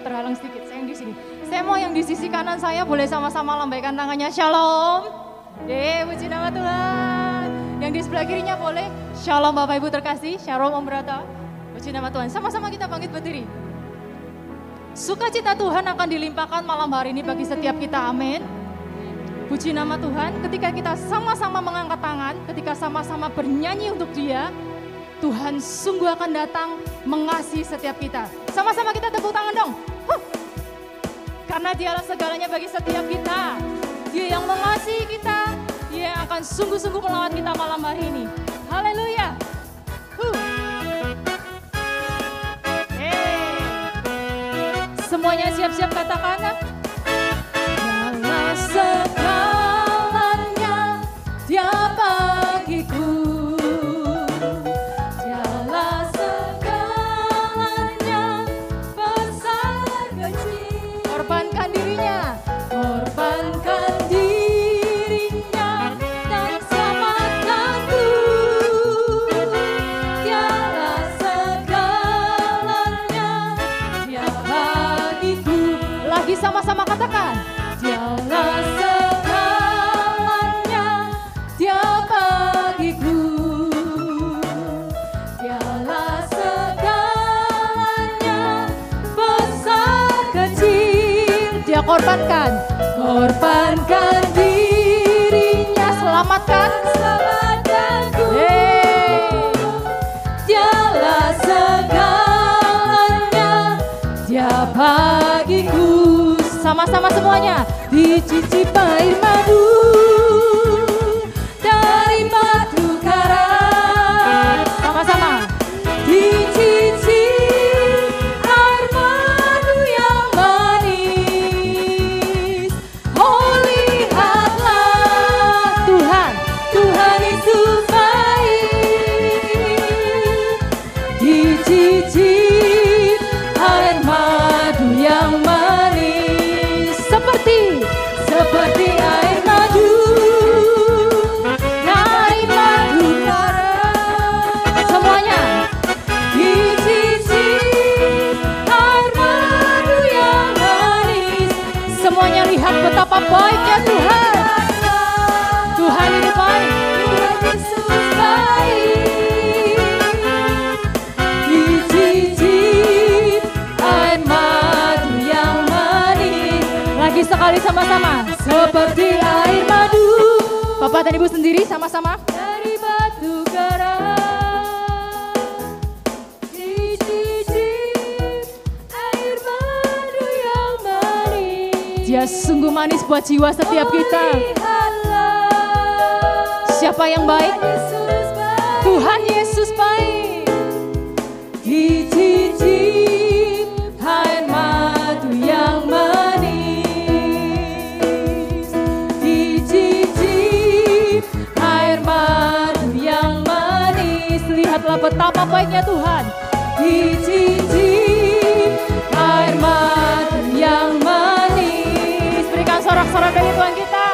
terhalang sedikit. Saya yang di sini. Saya mau yang di sisi kanan saya boleh sama-sama lambaikan tangannya. Shalom. Puji nama Tuhan. Yang di sebelah kirinya boleh. Shalom Bapak Ibu terkasih. Shalom Om Brata. Puji nama Tuhan. Sama-sama kita bangkit berdiri. Sukacita Tuhan akan dilimpahkan malam hari ini bagi setiap kita. Amin. Puji nama Tuhan. Ketika kita sama-sama mengangkat tangan, ketika sama-sama bernyanyi untuk Dia, Tuhan sungguh akan datang mengasihi setiap kita. Sama-sama kita tepuk tangan dong. Karena Dialah segalanya bagi setiap kita. Dia yang mengasihi kita. Dia yang akan sungguh-sungguh melawat kita malam hari ini. Haleluya. Semuanya siap-siap katakan. Dialah segalanya, Dia bagiku. Sama-sama katakan, Dialah segalanya, Dia bagiku. Dialah segalanya, besar kecil. Dia korbankan dirinya, selamatkanku. Dialah segalanya, Dia bagiku. Sama-sama semuanya. Dicicip air madu dari batu karang. Sama-sama. Dicicip air madu yang manis. Oh lihatlah Tuhan Yesus baik. Dicicip air madu yang manis. Seperti air madu dari batu karang. Semuanya. Dicicip air madu yang manis. Semuanya lihat betapa baiknya Tuhan. Tuhan ini baik. Tuhan Yesus baik. Dicicip air madu yang manis. Lagi sekali sama-sama. Seperti air madu. Bapak dan Ibu sendiri sama-sama. Dari batu karang. Dicicip air madu yang manis. Dia sungguh manis buat jiwa setiap kita. Siapa yang baik? Tuhan Yesus baik. Dicicip air madu yang manis. Lihatlah betapa baiknya Tuhan. Dicicip air madu yang manis. Berikan sorak-sorak dari Tuhan kita.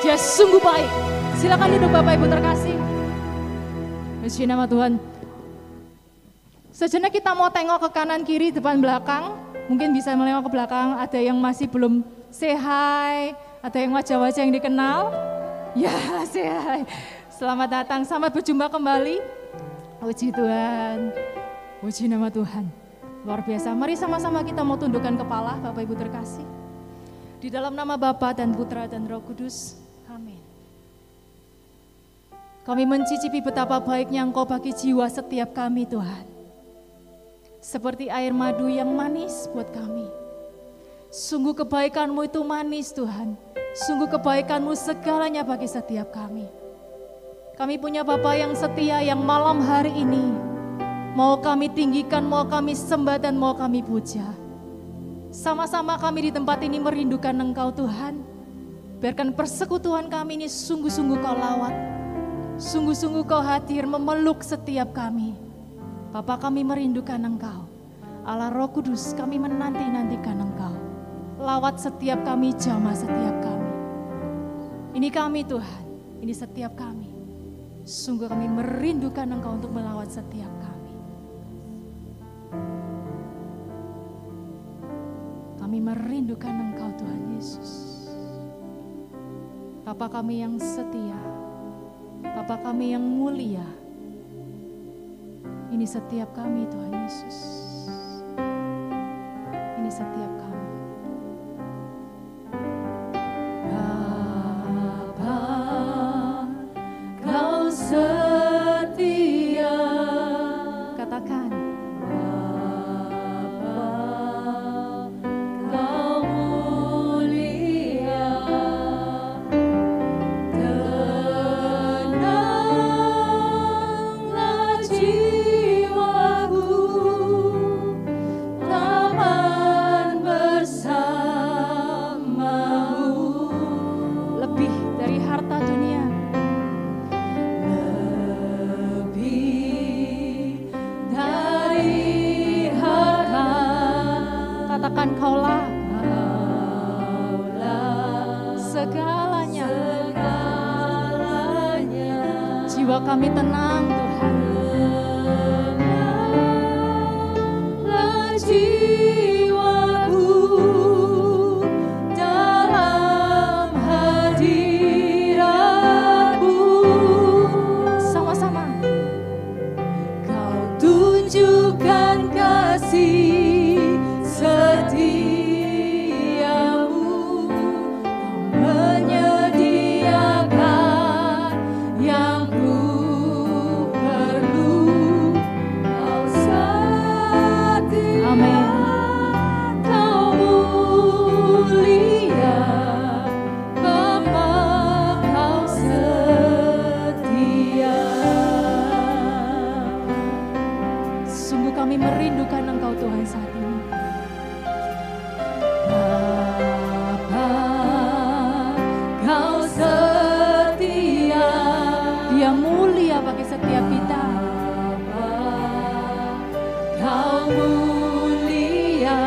Dia sungguh baik. Silakan duduk Bapak Ibu terkasih. Puji nama Tuhan. Sejenak kita mau tengok ke kanan kiri depan belakang. Mungkin bisa melengok ke belakang. Ada yang masih belum say hi. Ada yang wajah-wajah yang dikenal. Ya say hi. Selamat datang, selamat berjumpa kembali. Puji Tuhan, puji nama Tuhan, luar biasa. Mari sama-sama kita mau tundukkan kepala, Bapak Ibu terkasih. Di dalam nama Bapa dan Putra dan Roh Kudus, amin. Kami mencicipi betapa baiknya Engkau bagi jiwa setiap kami Tuhan. Seperti air madu yang manis buat kami. Sungguh kebaikan-Mu itu manis Tuhan. Sungguh kebaikan-Mu segalanya bagi setiap kami. Kami punya Bapa yang setia yang malam hari ini mau kami tinggikan, mau kami sembah dan mau kami puja. Sama-sama kami di tempat ini merindukan Engkau Tuhan. Biarkan persekutuan kami ini sungguh-sungguh Kau lawat. Sungguh-sungguh Kau hadir memeluk setiap kami. Bapa kami merindukan Engkau. Allah Roh Kudus kami menanti-nantikan Engkau. Lawat setiap kami, jamah setiap kami. Ini kami Tuhan, ini setiap kami. Sungguh kami merindukan Engkau untuk melawat setiap kami. Kami merindukan Engkau Tuhan Yesus. Bapa kami yang setia, Bapa kami yang mulia, ini setiap kami Tuhan Yesus. Ini setiap kami. Bapa, Kau setia. Katakan. Kaulah segalanya. Jiwa kami tenang Tuhan. Jiwaku dalam hadirat-Mu. Sama-sama. Kau tunjukkan kasih setiamu, Kau menyediakan yang ku perlu. Kau setia, amin. Kau mulia, Bapa, Kau setia. Sungguh kami merindukan Engkau Tuhan saat ini. Bagi setiap kita, Kau mulia,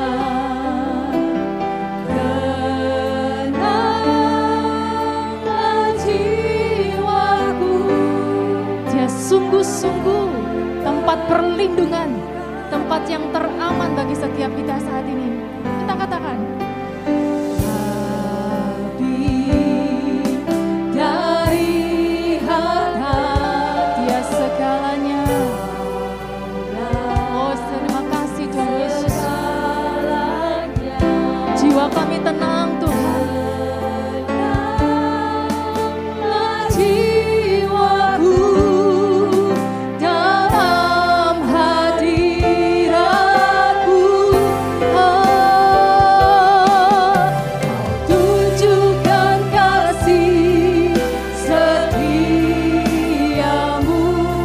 tenanglah jiwaku. Dia sungguh-sungguh tempat perlindungan, tempat yang teraman bagi setiap kita saat ini. Kita katakan, kami tenang Tuhan. Jiwaku dalam hadirat-Mu. Kau tunjukkan kasih setiamu.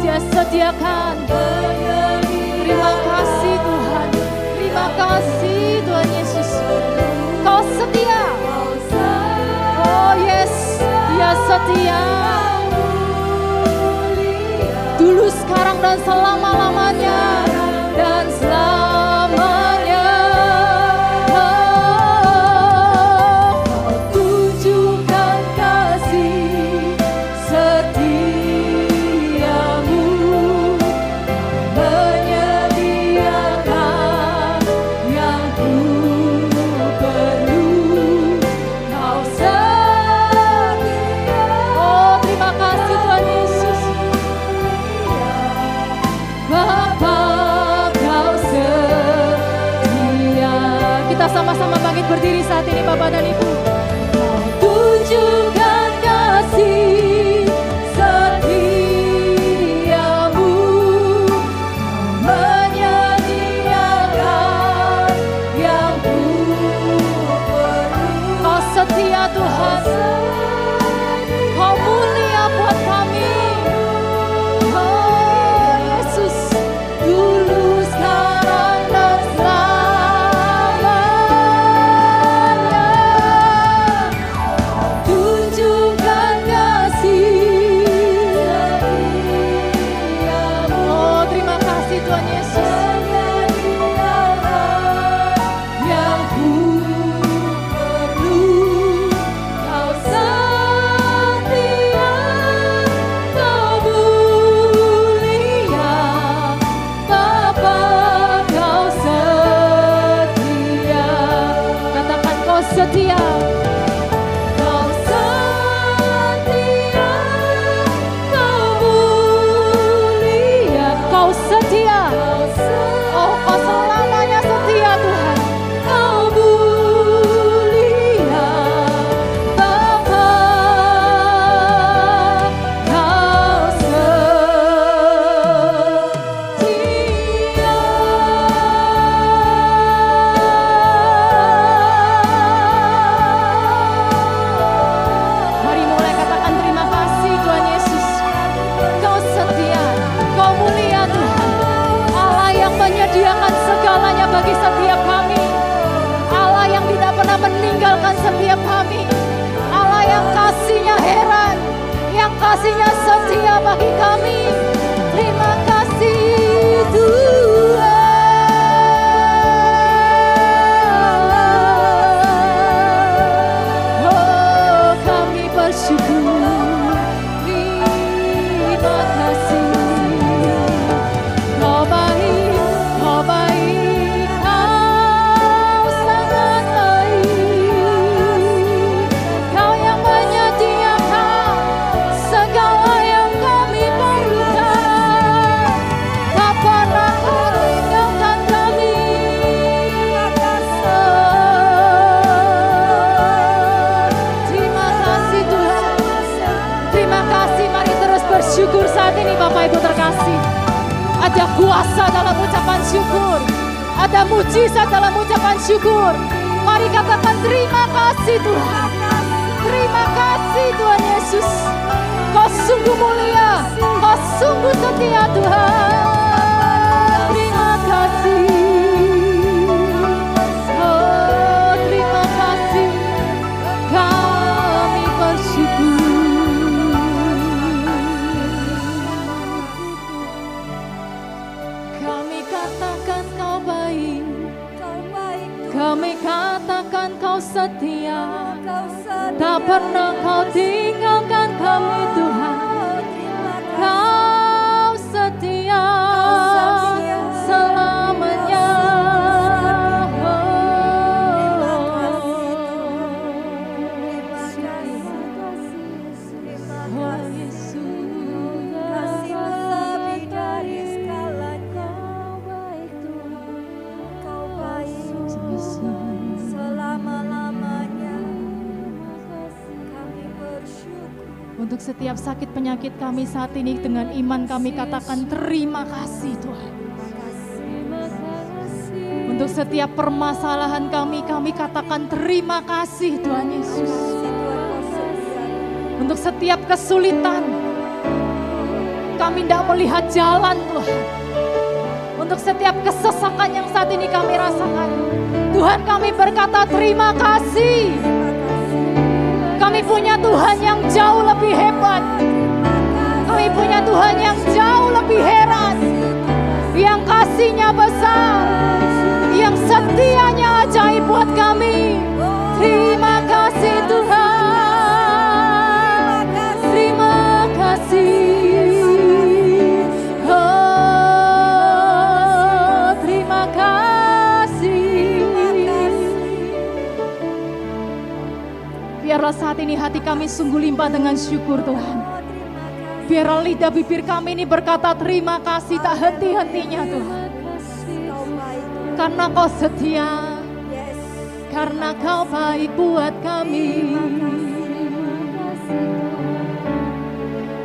Dia sediakan. Terima kasih Tuhan. Terima kasih Tuhan Yesus. Kau setia. Oh yes, Dia setia. Dulu, sekarang, dan selama-lamanya. Dan selamanya. Kau tunjukkan kasih setiamu, menyediakan yang ku perlu. Kau setia. Oh, terima kasih Tuhan Yesus. Bapa, Kau setia. Kita sama-sama bangkit berdiri saat ini, Bapak dan Ibu. Kau tunjukkan kasih setiamu, menyediakan yang ku perlu. Kau setia Tuhan. Kau mulia buat kami. Oh Yesus, dulu, sekarang, dan selamanya. bagi setiap kami. Allah yang tidak pernah meninggalkan setiap kami. Allah yang kasih-Nya heran, yang kasih-Nya setia bagi kami. Terima kasih Tuhan. Oh, kami bersyukur. Terima kasih. Kau baik, Kau baik, Kau sangat baik. Kau yang menyediakan segala yang kami perlukan. Tak pernah Kau tinggalkan kami. Terima kasih Tuhan. Terima kasih, mari terus bersyukur saat ini Bapak Ibu terkasih. Ada kuasa dalam ucapan syukur, ada mujizat dalam ucapan syukur. Mari katakan terima kasih Tuhan. Terima kasih Tuhan Yesus. Kau sungguh mulia, Kau sungguh setia Tuhan. Terima kasih. Oh, terima kasih. Kami bersyukur. Kami katakan Kau baik, kami katakan Kau setia. Tak pernah Kau tinggalkan kami Tuhan. Kau setia selamanya. Oh Yesus, untuk setiap sakit penyakit kami saat ini, dengan iman kami katakan terima kasih Tuhan. Untuk setiap permasalahan kami katakan terima kasih Tuhan Yesus. Untuk setiap kesulitan, kami tidak melihat jalan Tuhan. Untuk setiap kesesakan yang saat ini kami rasakan, Tuhan kami berkata terima kasih. Kami punya Tuhan yang jauh lebih hebat. Kami punya Tuhan yang jauh lebih heran, yang kasih-Nya besar, yang setianya ajaib buat kami. Terima kasih Tuhan. Terima kasih. Oh, terima kasih. Biarlah saat ini hati kami sungguh limpah dengan syukur Tuhan. Biarlah lidah bibir kami ini berkata terima kasih tak henti-hentinya Tuhan. Karena Kau setia, karena Kau baik buat kami.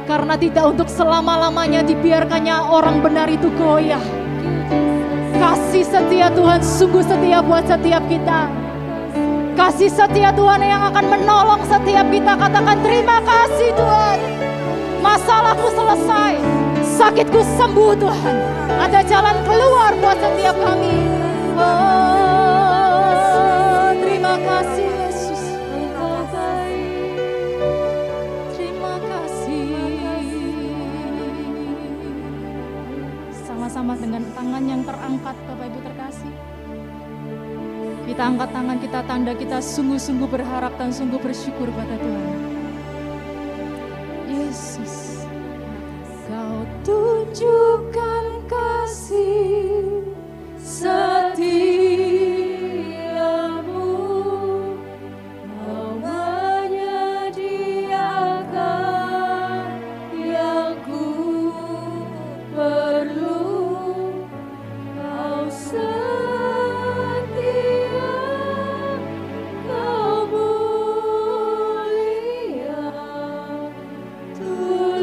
Karena tidak untuk selama-lamanya dibiarkannya orang benar itu goyah. Kasih setia Tuhan sungguh setia buat setiap kita. Kasih setia Tuhan yang akan menolong setiap kita. Katakan terima kasih Tuhan. Masalahku selesai, sakitku sembuh Tuhan. Ada jalan keluar buat setiap kami. Oh, terima kasih Yesus. Engkau baik. Terima kasih. Sama-sama dengan tangan yang terangkat Bapak Ibu terkasih, kita angkat tangan, kita tanda kita sungguh-sungguh berharap dan sungguh bersyukur pada Tuhan. Yesus, Kau tunjukkan kasih setiamu. Kau menyediakan yang ku perlu. Kau setia, Kau mulia, Tuhan.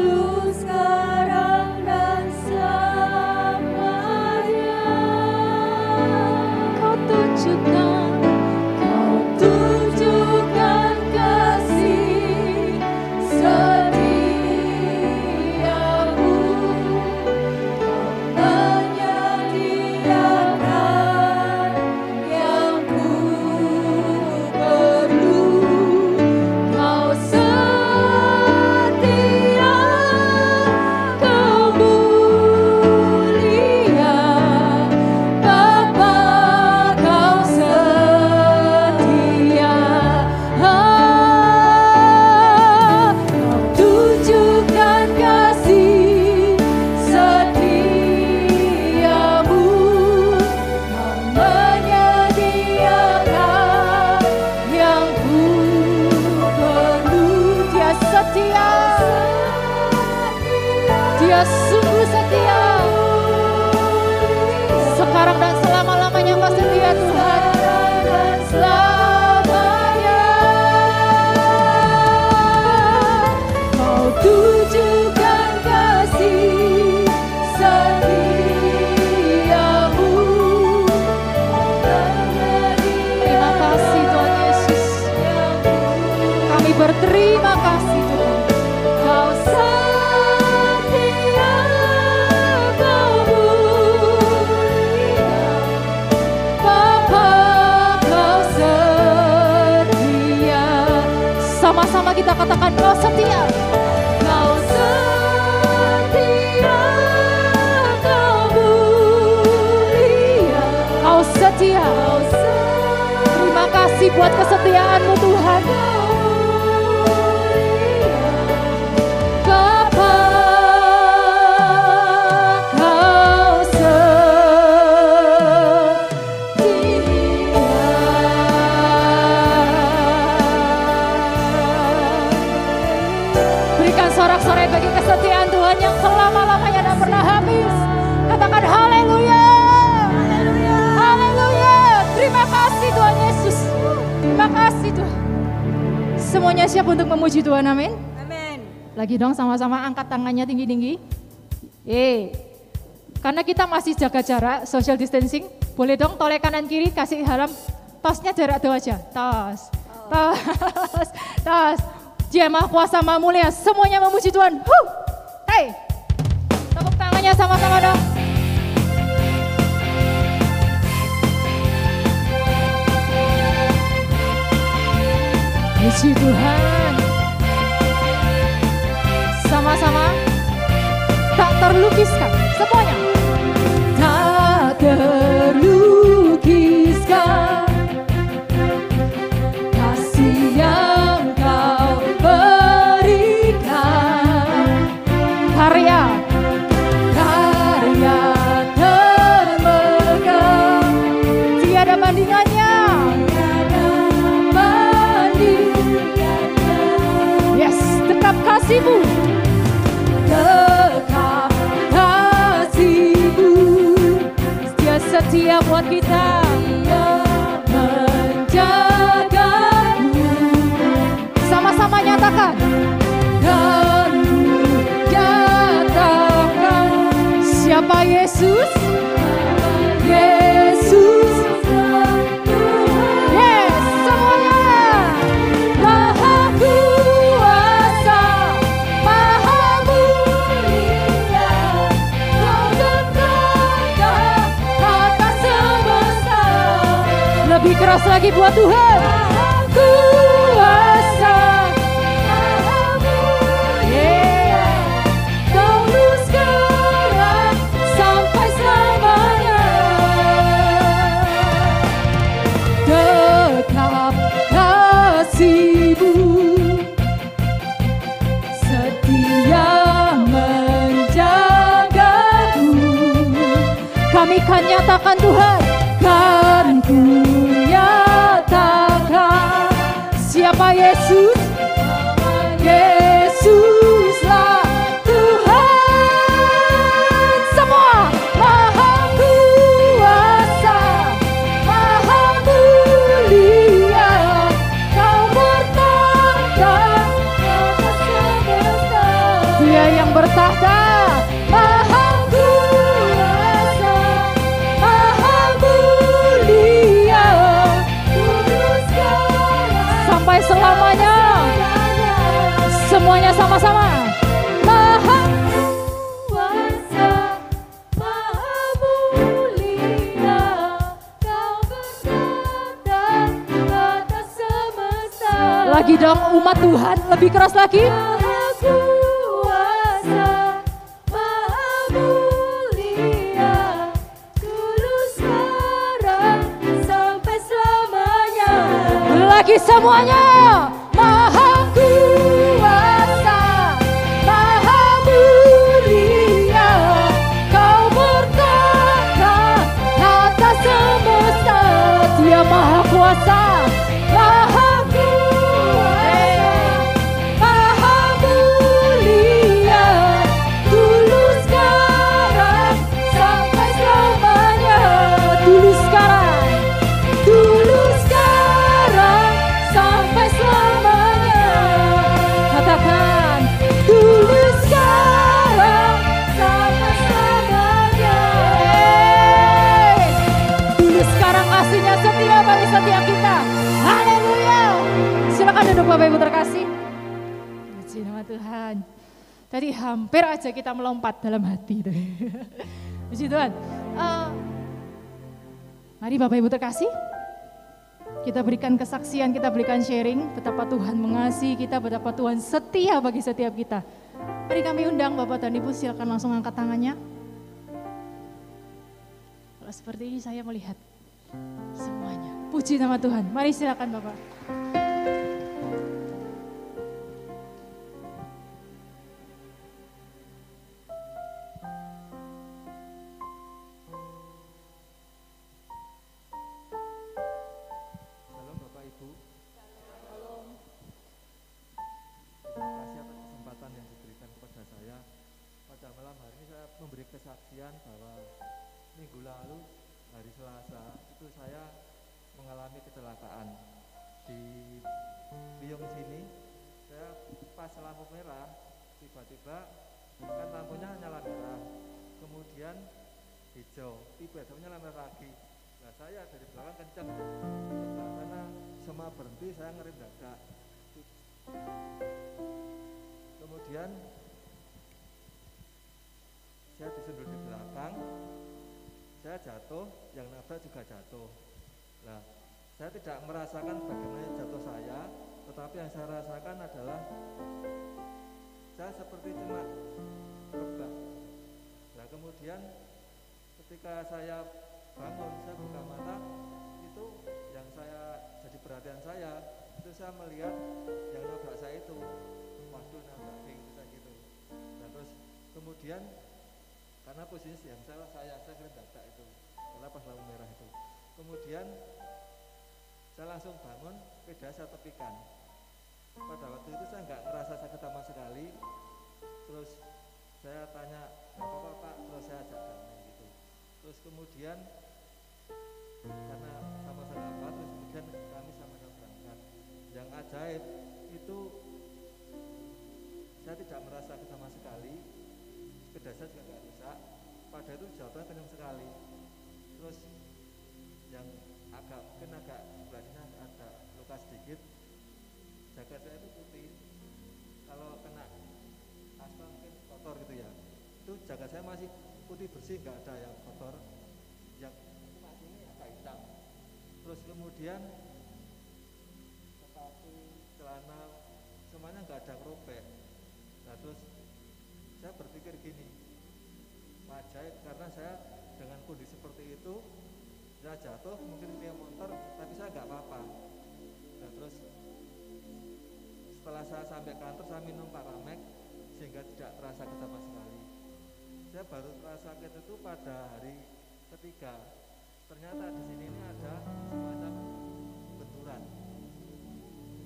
kita katakan Kau setia. Kau setia, Kau mulia. Kau setia. Terima kasih buat kesetiaan-Mu Tuhan. Sorak-sorai bagi kesetiaan Tuhan yang selama-lamanya dan pernah habis. Katakan haleluya. Haleluya. Terima kasih Tuhan Yesus. Terima kasih Tuhan. Semuanya siap untuk memuji Tuhan, amin. Amin. Lagi dong sama-sama angkat tangannya tinggi-tinggi. Karena kita masih jaga jarak, social distancing. Boleh dong toleh kanan kiri kasih haram. Tosnya jarak tuh aja. Tos. Dia Maha Kuasa, Maha Mulia, semuanya memuji Tuhan. Hey, tepuk tangannya sama-sama dong. Puji Tuhan. Sama-sama. Tak terlukiskan, semuanya. Tak terlukiskan kasih yang Kau berikan, karya termegah, tiada bandingannya. Yes, tetap kasih-Mu, tetap kasih-Mu, setia buat kita, menjagamu. Sama-sama nyatakan. Dan nyatakan siapa Yesus? Yesus. Yes, semuanya. Maha Kuasa, Maha Mulia, Kau berkata atas semesta. Lebih keras lagi buat Tuhan. Maha Kuasa, kami kan nyatakan Tuhan, kan ku nyatakan siapa Yesus? Yesuslah Tuhan. Semua Maha Kuasa, Maha Mulia, Kau bertahta atas semesta. Dia yang bertahta. Selamanya, semuanya sama-sama. Maha Kuasa, Maha Mulia, Kau berkata atas semesta. Lagi dong umat Tuhan, lebih keras lagi. Maha Kuasa, Maha Mulia, tulus sekarang sampai selamanya. Lagi semuanya. Maha Kuasa, Maha Mulia, Kau bertahta atas semesta. Dia Maha Kuasa, Maha Kuasa, Maha Mulia, tulus sekarang sampai selamanya. Tulus sekarang, tulus sekarang sampai selamanya. Katakan, tulus sekarang sampai selamanya. Tulus sekarang kasihnya setia bagi setiap kita. Haleluya. Silakan duduk Bapak Ibu terkasih. Puji nama Tuhan. Tadi hampir aja kita melompat dalam hati. Puji Tuhan. Mari Bapak Ibu terkasih. Kita berikan kesaksian, kita berikan sharing betapa Tuhan mengasihi kita, betapa Tuhan setia bagi setiap kita. Mari kami undang Bapak dan Ibu, silakan langsung angkat tangannya. Kalau seperti ini saya melihat semuanya. Puji nama Tuhan. Mari silakan Bapak. Memberi kesaksian bahwa minggu lalu hari Selasa itu saya mengalami kecelakaan di Biung sini. Saya pas lampu merah tiba-tiba kan lampunya nyala merah, kemudian hijau, tiba-tiba nyala merah lagi. Nah saya dari belakang kencang sebelah sana, semua berhenti, saya ngerem dadak. Kemudian saya disundul di belakang, saya jatuh, yang nabrak juga jatuh. Nah, saya tidak merasakan bagaimana jatuh saya, tetapi yang saya rasakan adalah saya seperti cuma rebah. Nah, kemudian ketika saya bangun, saya buka mata, itu yang saya jadi perhatian saya, itu saya melihat yang nabrak saya itu, waduh nabrak gitu, gitu. Nah, terus kemudian karena posisi yang saya kira dadak itu, karena pas lampu merah itu. Kemudian saya langsung bangun, sepeda saya tepikan. Pada waktu itu saya nggak ngerasa sakit sama sekali. Terus saya tanya, nggak apa-apa Pak, terus saya ajak damai gitu. Terus kemudian karena sama-sama apa, terus kemudian kami sama-sama berangkat. Yang ajaib itu saya tidak merasa sakit sama sekali. Sepeda saya juga nggak rusak, pada itu jatuhnya kencang sekali. Terus yang mungkin agak sebelahnya ada luka sedikit, jaket saya itu putih. Kalau kena aspal mungkin kotor gitu ya, itu jaket saya masih putih bersih, nggak ada yang kotor. Yang masih ini agak hitam. Terus kemudian sepatu, celana, semuanya nggak ada robek. Nah terus saya berpikir gini, ajaib, karena saya dengan kondisi seperti itu, saya jatuh, mungkin dia motor, tapi saya nggak apa-apa. Nah terus setelah saya sampai kantor, saya minum Paramek, sehingga tidak terasa sakit sama sekali. Saya baru terasa sakit itu pada hari ketiga. Ternyata di sini ini ada semacam benturan,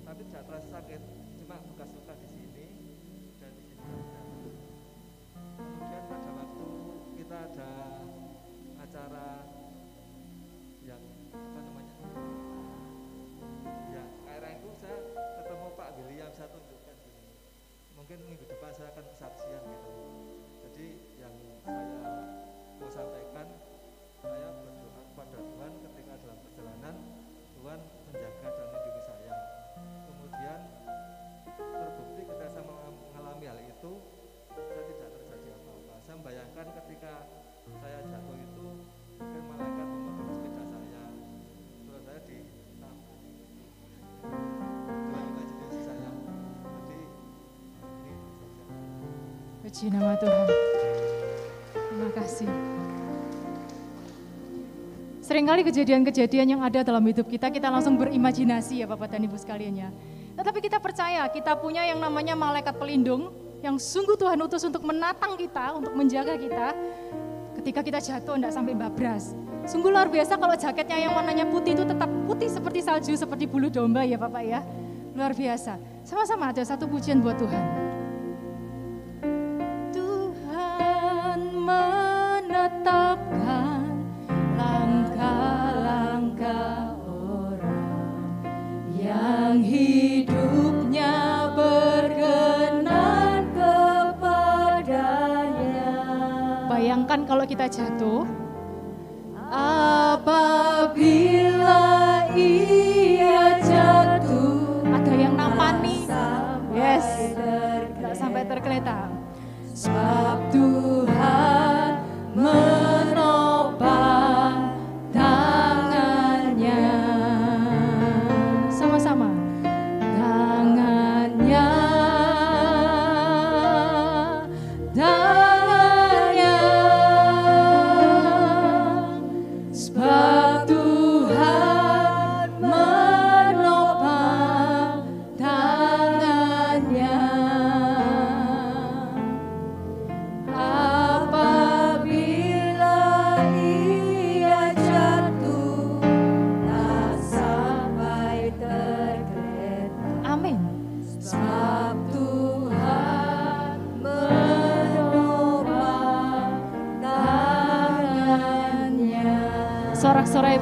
tapi tidak terasa sakit, cuma bekas luka di sini dan di sini saja. Kemudian pada waktu kita ada acara yang apa namanya, ya KRN itu saya ketemu Pak William, saya tunjukkan gini. Mungkin minggu depan saya akan kesaksian gitu. Jadi yang saya mau sampaikan, saya berdoa kepada Tuhan ketika dalam perjalanan, Tuhan menjaga dan melindungi saya. Kemudian terbukti ketika saya mengalami hal itu, saya tidak terjadi apa-apa. Saya membayangkan ketika saya jatuh itu, mungkin malaikat memegang sepeda saya, terus saya ditabrak. Tuhan imajinasi saya. Jadi ini saja. Puji nama Tuhan. Terima kasih. Seringkali kejadian-kejadian yang ada dalam hidup kita, kita langsung berimajinasi ya Bapak dan Ibu sekalian ya. Tetapi kita percaya, kita punya yang namanya malaikat pelindung, yang sungguh Tuhan utus untuk menatang kita, untuk menjaga kita. Ketika kita jatuh, tidak sampai babras. Sungguh luar biasa kalau jaketnya yang warnanya putih itu tetap putih seperti salju, seperti bulu domba ya Bapak ya. Luar biasa. Sama-sama ada satu pujian buat Tuhan. Tuhan menetapkan langkah-langkah orang yang hidupnya berkenan kepadanya. Bayangkan kalau kita jatuh, apabila ia jatuh, ada yang nampani, yes, tidak sampai tergeletak. Sebab Tuhan menopang tangannya.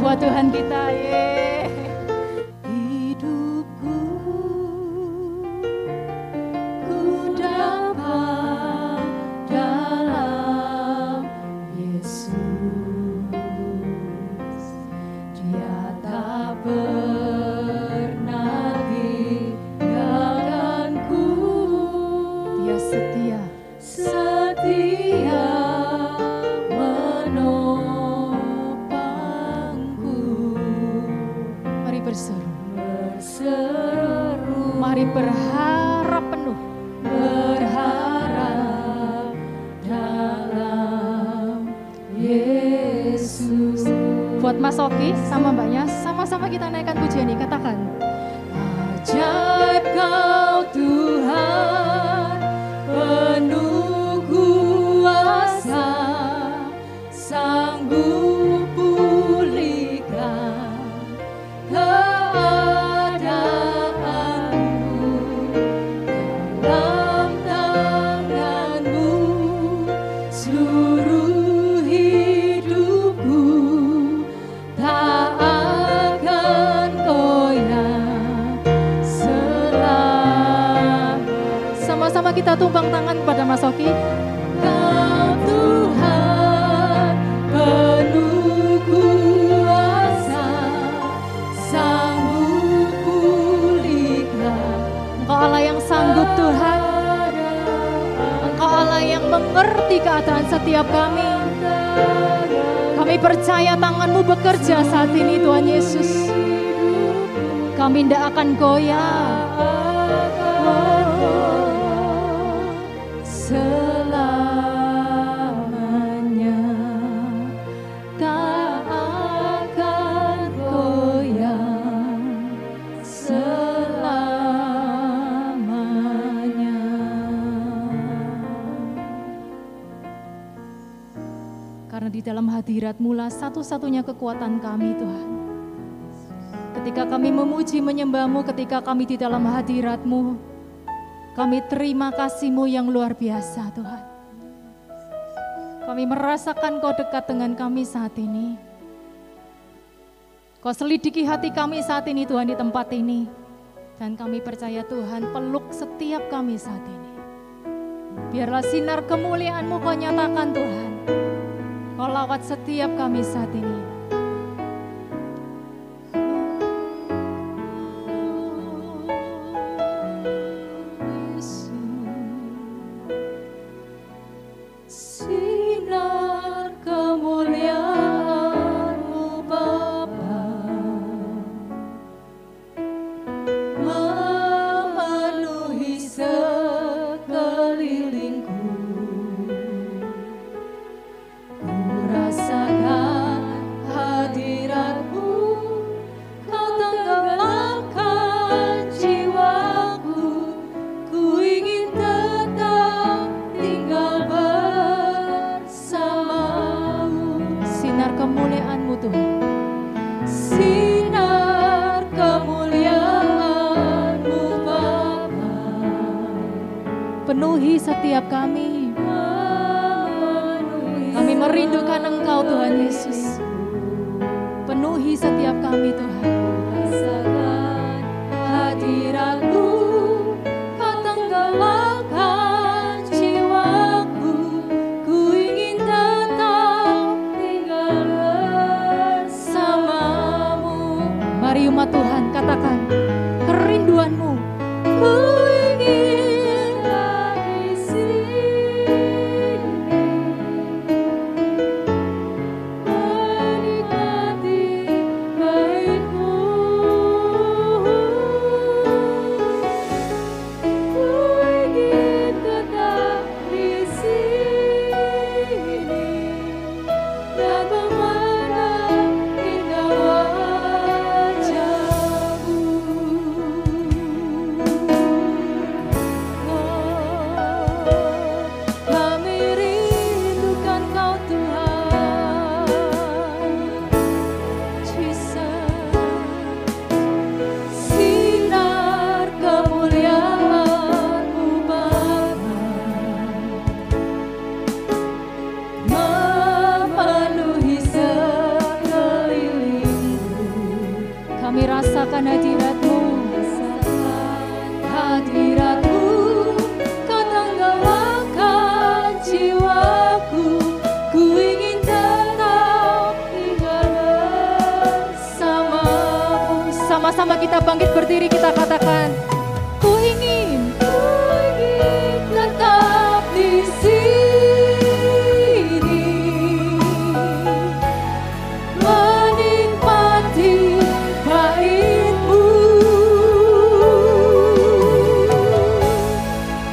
buat Tuhan kita. Hidupku ku dapat dalam Yesus. Dia tak pernah tinggalkanku. Dia setia. Setia menopangku. Mari berseru. Berseru. Mari berharap penuh. Berharap dalam Yesus. Buat Mas Oki sama Mbaknya, sama-sama kita naikkan pujian ini. Katakan. Ajaib Kau Tuhan, penuh kuasa, sanggup pulihkan keadaanku. Dalam tangan-Mu seluruh hidupku tak akan goyah selama. Sama-sama kita tumpang tangan kepada Mas Oki. Kau Tuhan penuh kuasa, sanggup pulihkan. Engkau Allah yang sanggup Tuhan. Engkau Allah yang mengerti keadaan setiap kami. Kami percaya tangan-Mu bekerja saat ini Tuhan Yesus. Kami tidak akan goyah. Selamanya tak akan goyah, selamanya. Karena di dalam hadirat-Mu lah satu-satunya kekuatan kami Tuhan. Ketika kami memuji menyembah-Mu, ketika kami di dalam hadirat-Mu, kami terima kasih-Mu yang luar biasa Tuhan. Kami merasakan Kau dekat dengan kami saat ini. Kau selidiki hati kami saat ini Tuhan di tempat ini. Dan kami percaya Tuhan peluk setiap kami saat ini. Biarlah sinar kemuliaan-Mu Kau nyatakan Tuhan. Kau lawat setiap kami saat ini. Sinar kemuliaan-Mu Bapa memenuhi sekelilingku. Ku rasakan hadirat-Mu, Kau tenggelamkan jiwaku. Ku ingin tetap tinggal bersama-Mu. Sinar kemuliaan-Mu Tuhan. Sinar kemuliaan-Mu Bapa Penuhi setiap kami. Kami merindukan Engkau Tuhan Yesus. Penuhi setiap kami Tuhan. rasakan hadirat-Mu, Kau tenggelamkan jiwaku. Ku ingin tetap tinggal bersama-Mu. Mari umat Tuhan katakan kerinduan-Mu. Ku ingin di sini menikmati bait-Mu. Ku ingin tetap di sini dan memandang indah wajah-Mu. Kami rasakan hadirat-Mu, hadirat-Mu, Kau tenggelamkan jiwaku. Ku ingin tetap tinggal bersama-Mu. Sama-sama kita bangkit berdiri, kita katakan, ku ingin tetap di sini, menikmati bait-Mu.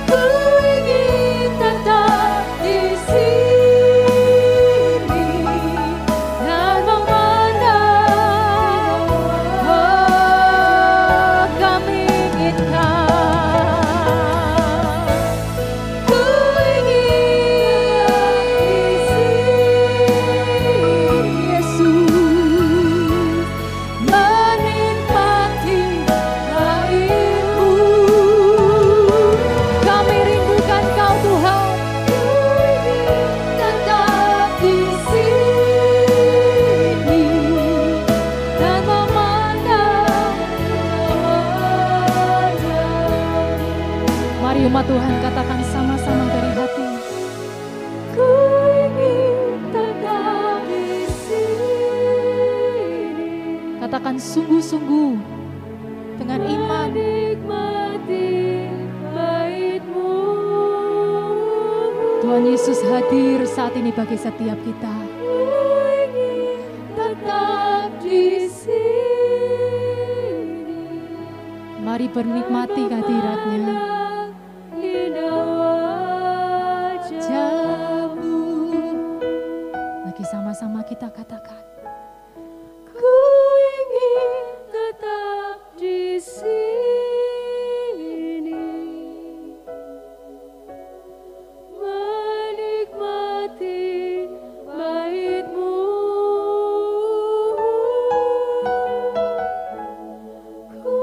Ku ingin tetap di sini dan memandang, oh, kami inginkan. Ku ingin di sini, Yesus, menikmati bait-Mu. Kami rindukan Kau, Tuhan. Ku ingin tetap di sini dan memandang. Mari umat Tuhan katakan sama-sama dari hati. Ku ingin tetap di sini. Katakan sungguh-sungguh dengan iman. Menikmati bait-Mu. Tuhan Yesus hadir saat ini bagi setiap kita. Ku ingin tetap di sini. Mari bernikmati hadirat-Nya. Wajah-Mu. Lagi sama-sama kita katakan, ku ingin tetap di sini, menikmati bait-Mu. Ku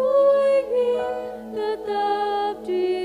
ingin tetap di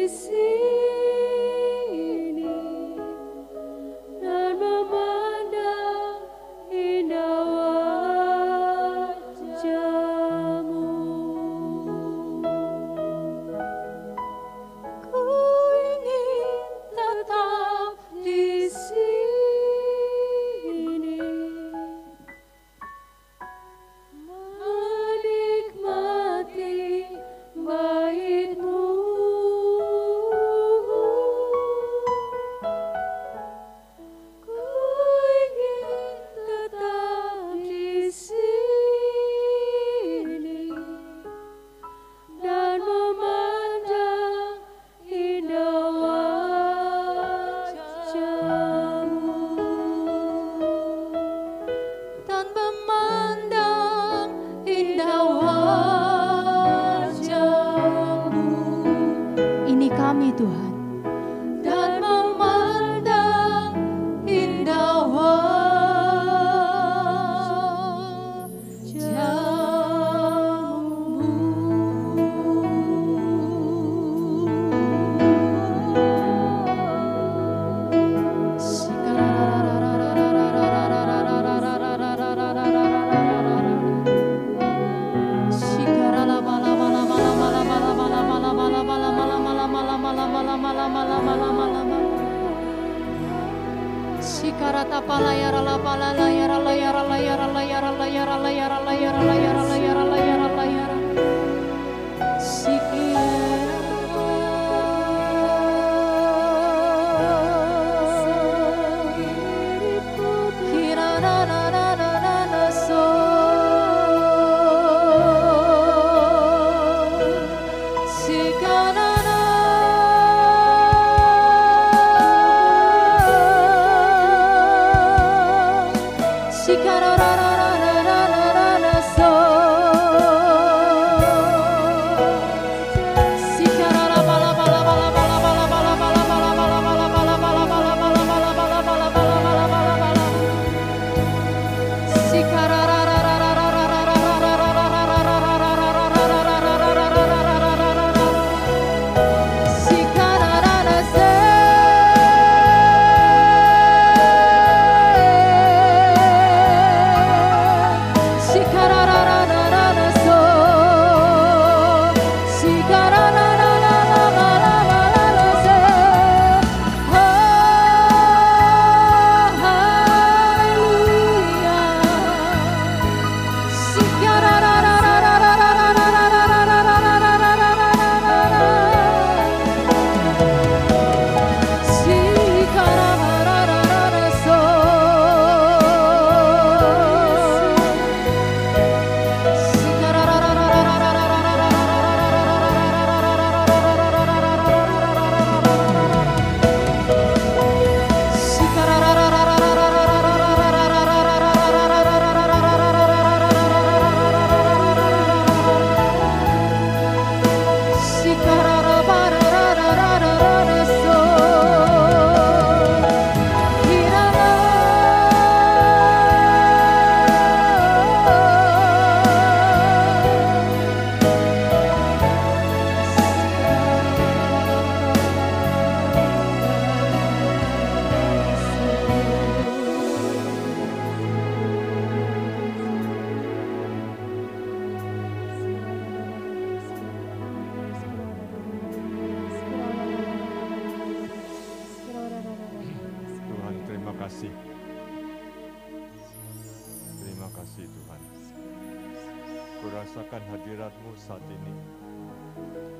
Kurasakan hadirat-Mu saat ini.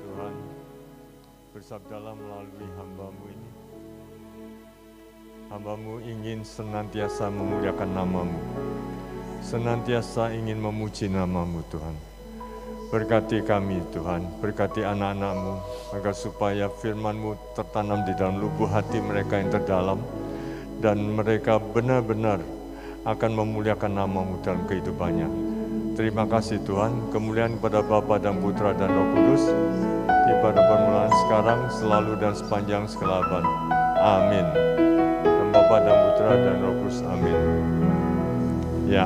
Tuhan, bersabdalah melalui hamba-Mu ini. Hamba-Mu ingin senantiasa memuliakan nama-Mu, senantiasa ingin memuji nama-Mu Tuhan. Berkati kami Tuhan, berkati anak-anak-Mu, agar supaya firman-Mu tertanam di dalam lubuk hati mereka yang terdalam, dan mereka benar-benar akan memuliakan nama-Mu dalam kehidupannya. Terima kasih Tuhan, kemuliaan kepada Bapa dan Putra dan Roh Kudus, di pada permulaan sekarang, selalu dan sepanjang segala abad. Amin. Dan Bapa dan Putra dan Roh Kudus, amin. Ya,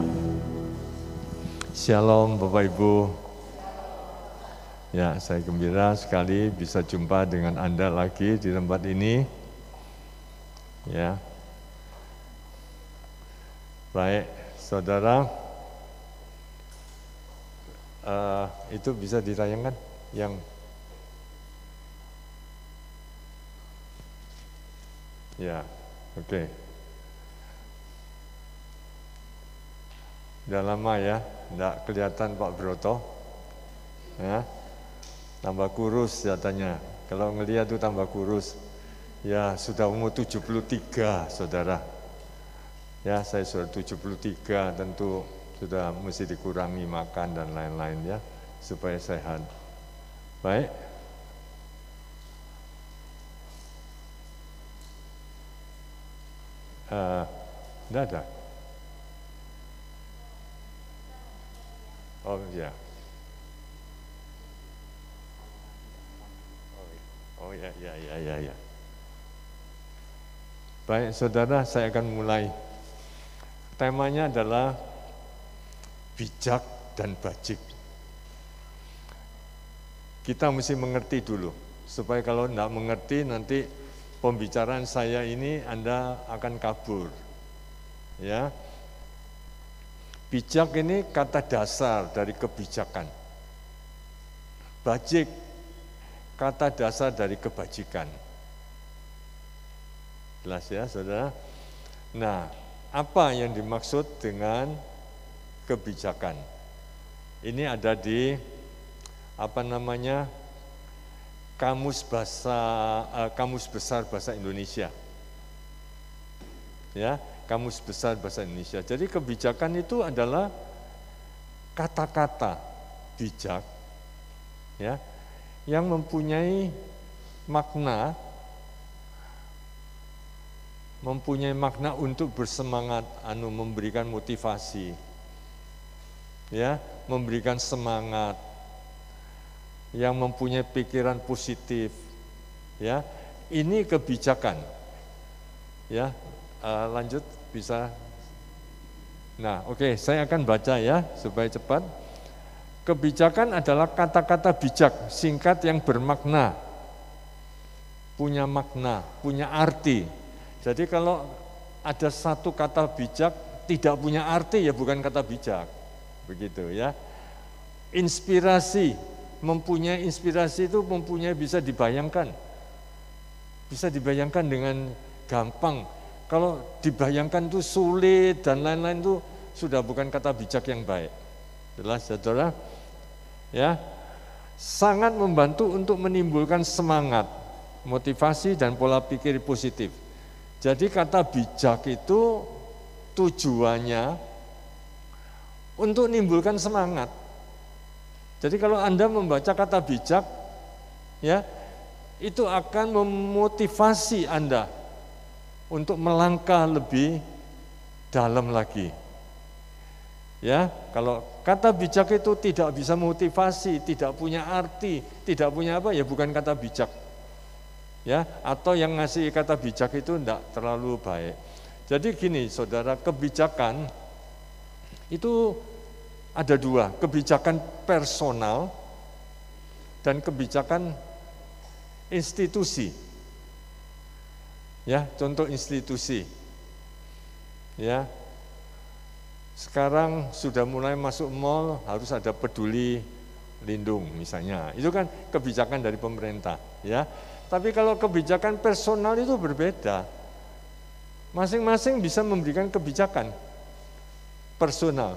Shalom Bapak Ibu. Ya, saya gembira sekali bisa jumpa dengan Anda lagi di tempat ini. Ya, baik, saudara, itu bisa ditayangkan yang ya, oke. Udah lama ya, enggak kelihatan Pak Broto. Ya. Tambah kurus katanya. Kalau ngelihat tuh tambah kurus. Ya, sudah umur 73, Saudara. Ya, saya sudah 73, tentu sudah mesti dikurangi makan dan lain-lain ya, supaya sehat. Baik. Enggak ada. Oh ya. Oh ya. Baik, saudara, saya akan mulai. Temanya adalah bijak dan bajik. Kita mesti mengerti dulu, supaya kalau tidak mengerti nanti pembicaraan saya ini Anda akan kabur. Ya, bijak ini kata dasar dari kebijakan. Bajik kata dasar dari kebajikan. Jelas ya, saudara? Nah, apa yang dimaksud dengan kebijakan? Ini ada di Kamus Besar Bahasa Indonesia. Ya, Kamus Besar Bahasa Indonesia. Jadi kebijakan itu adalah kata-kata bijak, ya, yang mempunyai makna untuk bersemangat, memberikan motivasi, ya, memberikan semangat, yang mempunyai pikiran positif, ya, ini kebijakan, ya. Lanjut bisa. Nah, oke, saya akan baca ya supaya cepat. Kebijakan adalah kata-kata bijak, singkat yang bermakna, punya makna, punya arti. Jadi kalau ada satu kata bijak tidak punya arti ya bukan kata bijak, begitu ya. Inspirasi, mempunyai inspirasi itu bisa dibayangkan dengan gampang. Kalau dibayangkan itu sulit dan lain-lain itu sudah bukan kata bijak yang baik. Jelas, saudara? Ya, sangat membantu untuk menimbulkan semangat, motivasi dan pola pikir positif. Jadi kata bijak itu tujuannya untuk menimbulkan semangat. Jadi kalau Anda membaca kata bijak, ya, itu akan memotivasi Anda untuk melangkah lebih dalam lagi. Ya, kalau kata bijak itu tidak bisa motivasi, tidak punya arti, tidak punya apa, ya bukan kata bijak. Ya, atau yang ngasih kata bijak itu tidak terlalu baik. Jadi gini, saudara, kebijakan itu ada dua, kebijakan personal dan kebijakan institusi. Ya, contoh institusi. Ya. Sekarang sudah mulai masuk mal harus ada peduli lindung misalnya. Itu kan kebijakan dari pemerintah, ya. Tapi kalau kebijakan personal itu berbeda. Masing-masing bisa memberikan kebijakan personal.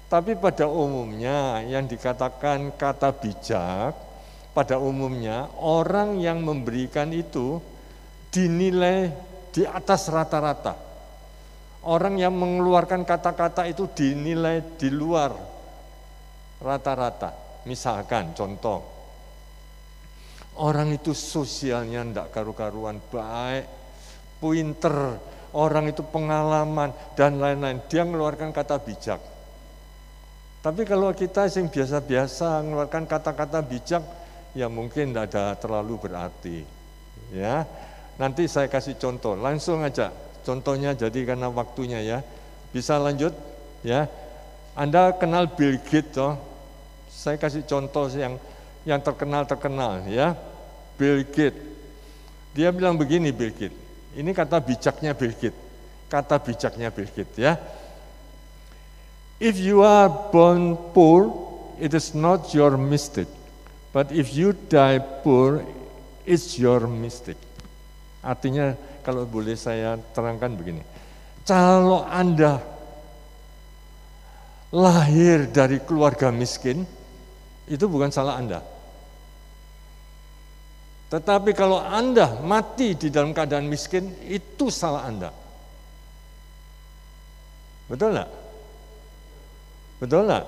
Tapi pada umumnya yang dikatakan kata bijak, pada umumnya orang yang memberikan itu dinilai di atas rata-rata. Orang yang mengeluarkan kata-kata itu dinilai di luar rata-rata. Misalkan contoh, orang itu sosialnya ndak karu-karuan, baik, pinter, orang itu pengalaman dan lain-lain, dia mengeluarkan kata bijak. Tapi kalau kita yang biasa-biasa mengeluarkan kata-kata bijak, ya mungkin tidak ada terlalu berarti. Ya, nanti saya kasih contoh, langsung aja. Contohnya jadi karena waktunya ya, bisa lanjut ya. Anda kenal Bill Gates toh? Saya kasih contoh yang terkenal ya. Bill Gates, dia bilang begini Bill Gates. Ini kata bijaknya Bill Gates. Kata bijaknya Bill Gates ya. If you are born poor, it is not your mistake. But if you die poor, it's your mistake. Artinya kalau boleh saya terangkan begini. Kalau Anda lahir dari keluarga miskin, itu bukan salah Anda. Tetapi kalau Anda mati di dalam keadaan miskin, itu salah Anda. Betul enggak? Betul enggak?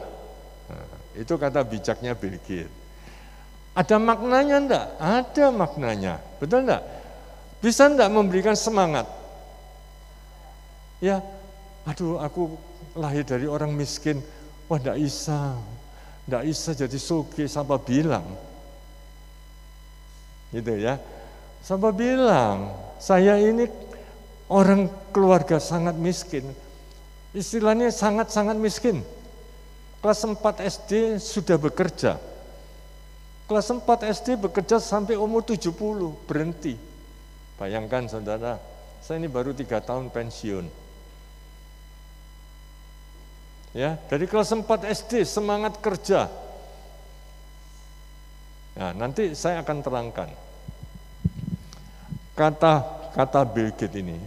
Nah, itu kata bijaknya Bill Gates. Ada maknanya enggak? Ada maknanya. Betul enggak? Bisa enggak memberikan semangat? Ya, aduh aku lahir dari orang miskin. Wah enggak bisa jadi sugih, siapa bilang? Gitu ya. Siapa bilang? Saya ini orang keluarga sangat miskin. Istilahnya sangat-sangat miskin. Kelas 4 SD sudah bekerja. Kelas 4 SD bekerja sampai umur 70, berhenti. Bayangkan saudara, saya ini baru 3 tahun pensiun. Ya, dari kelas 4 SD semangat kerja. Nah, nanti saya akan terangkan. Kata Bill Gates ini,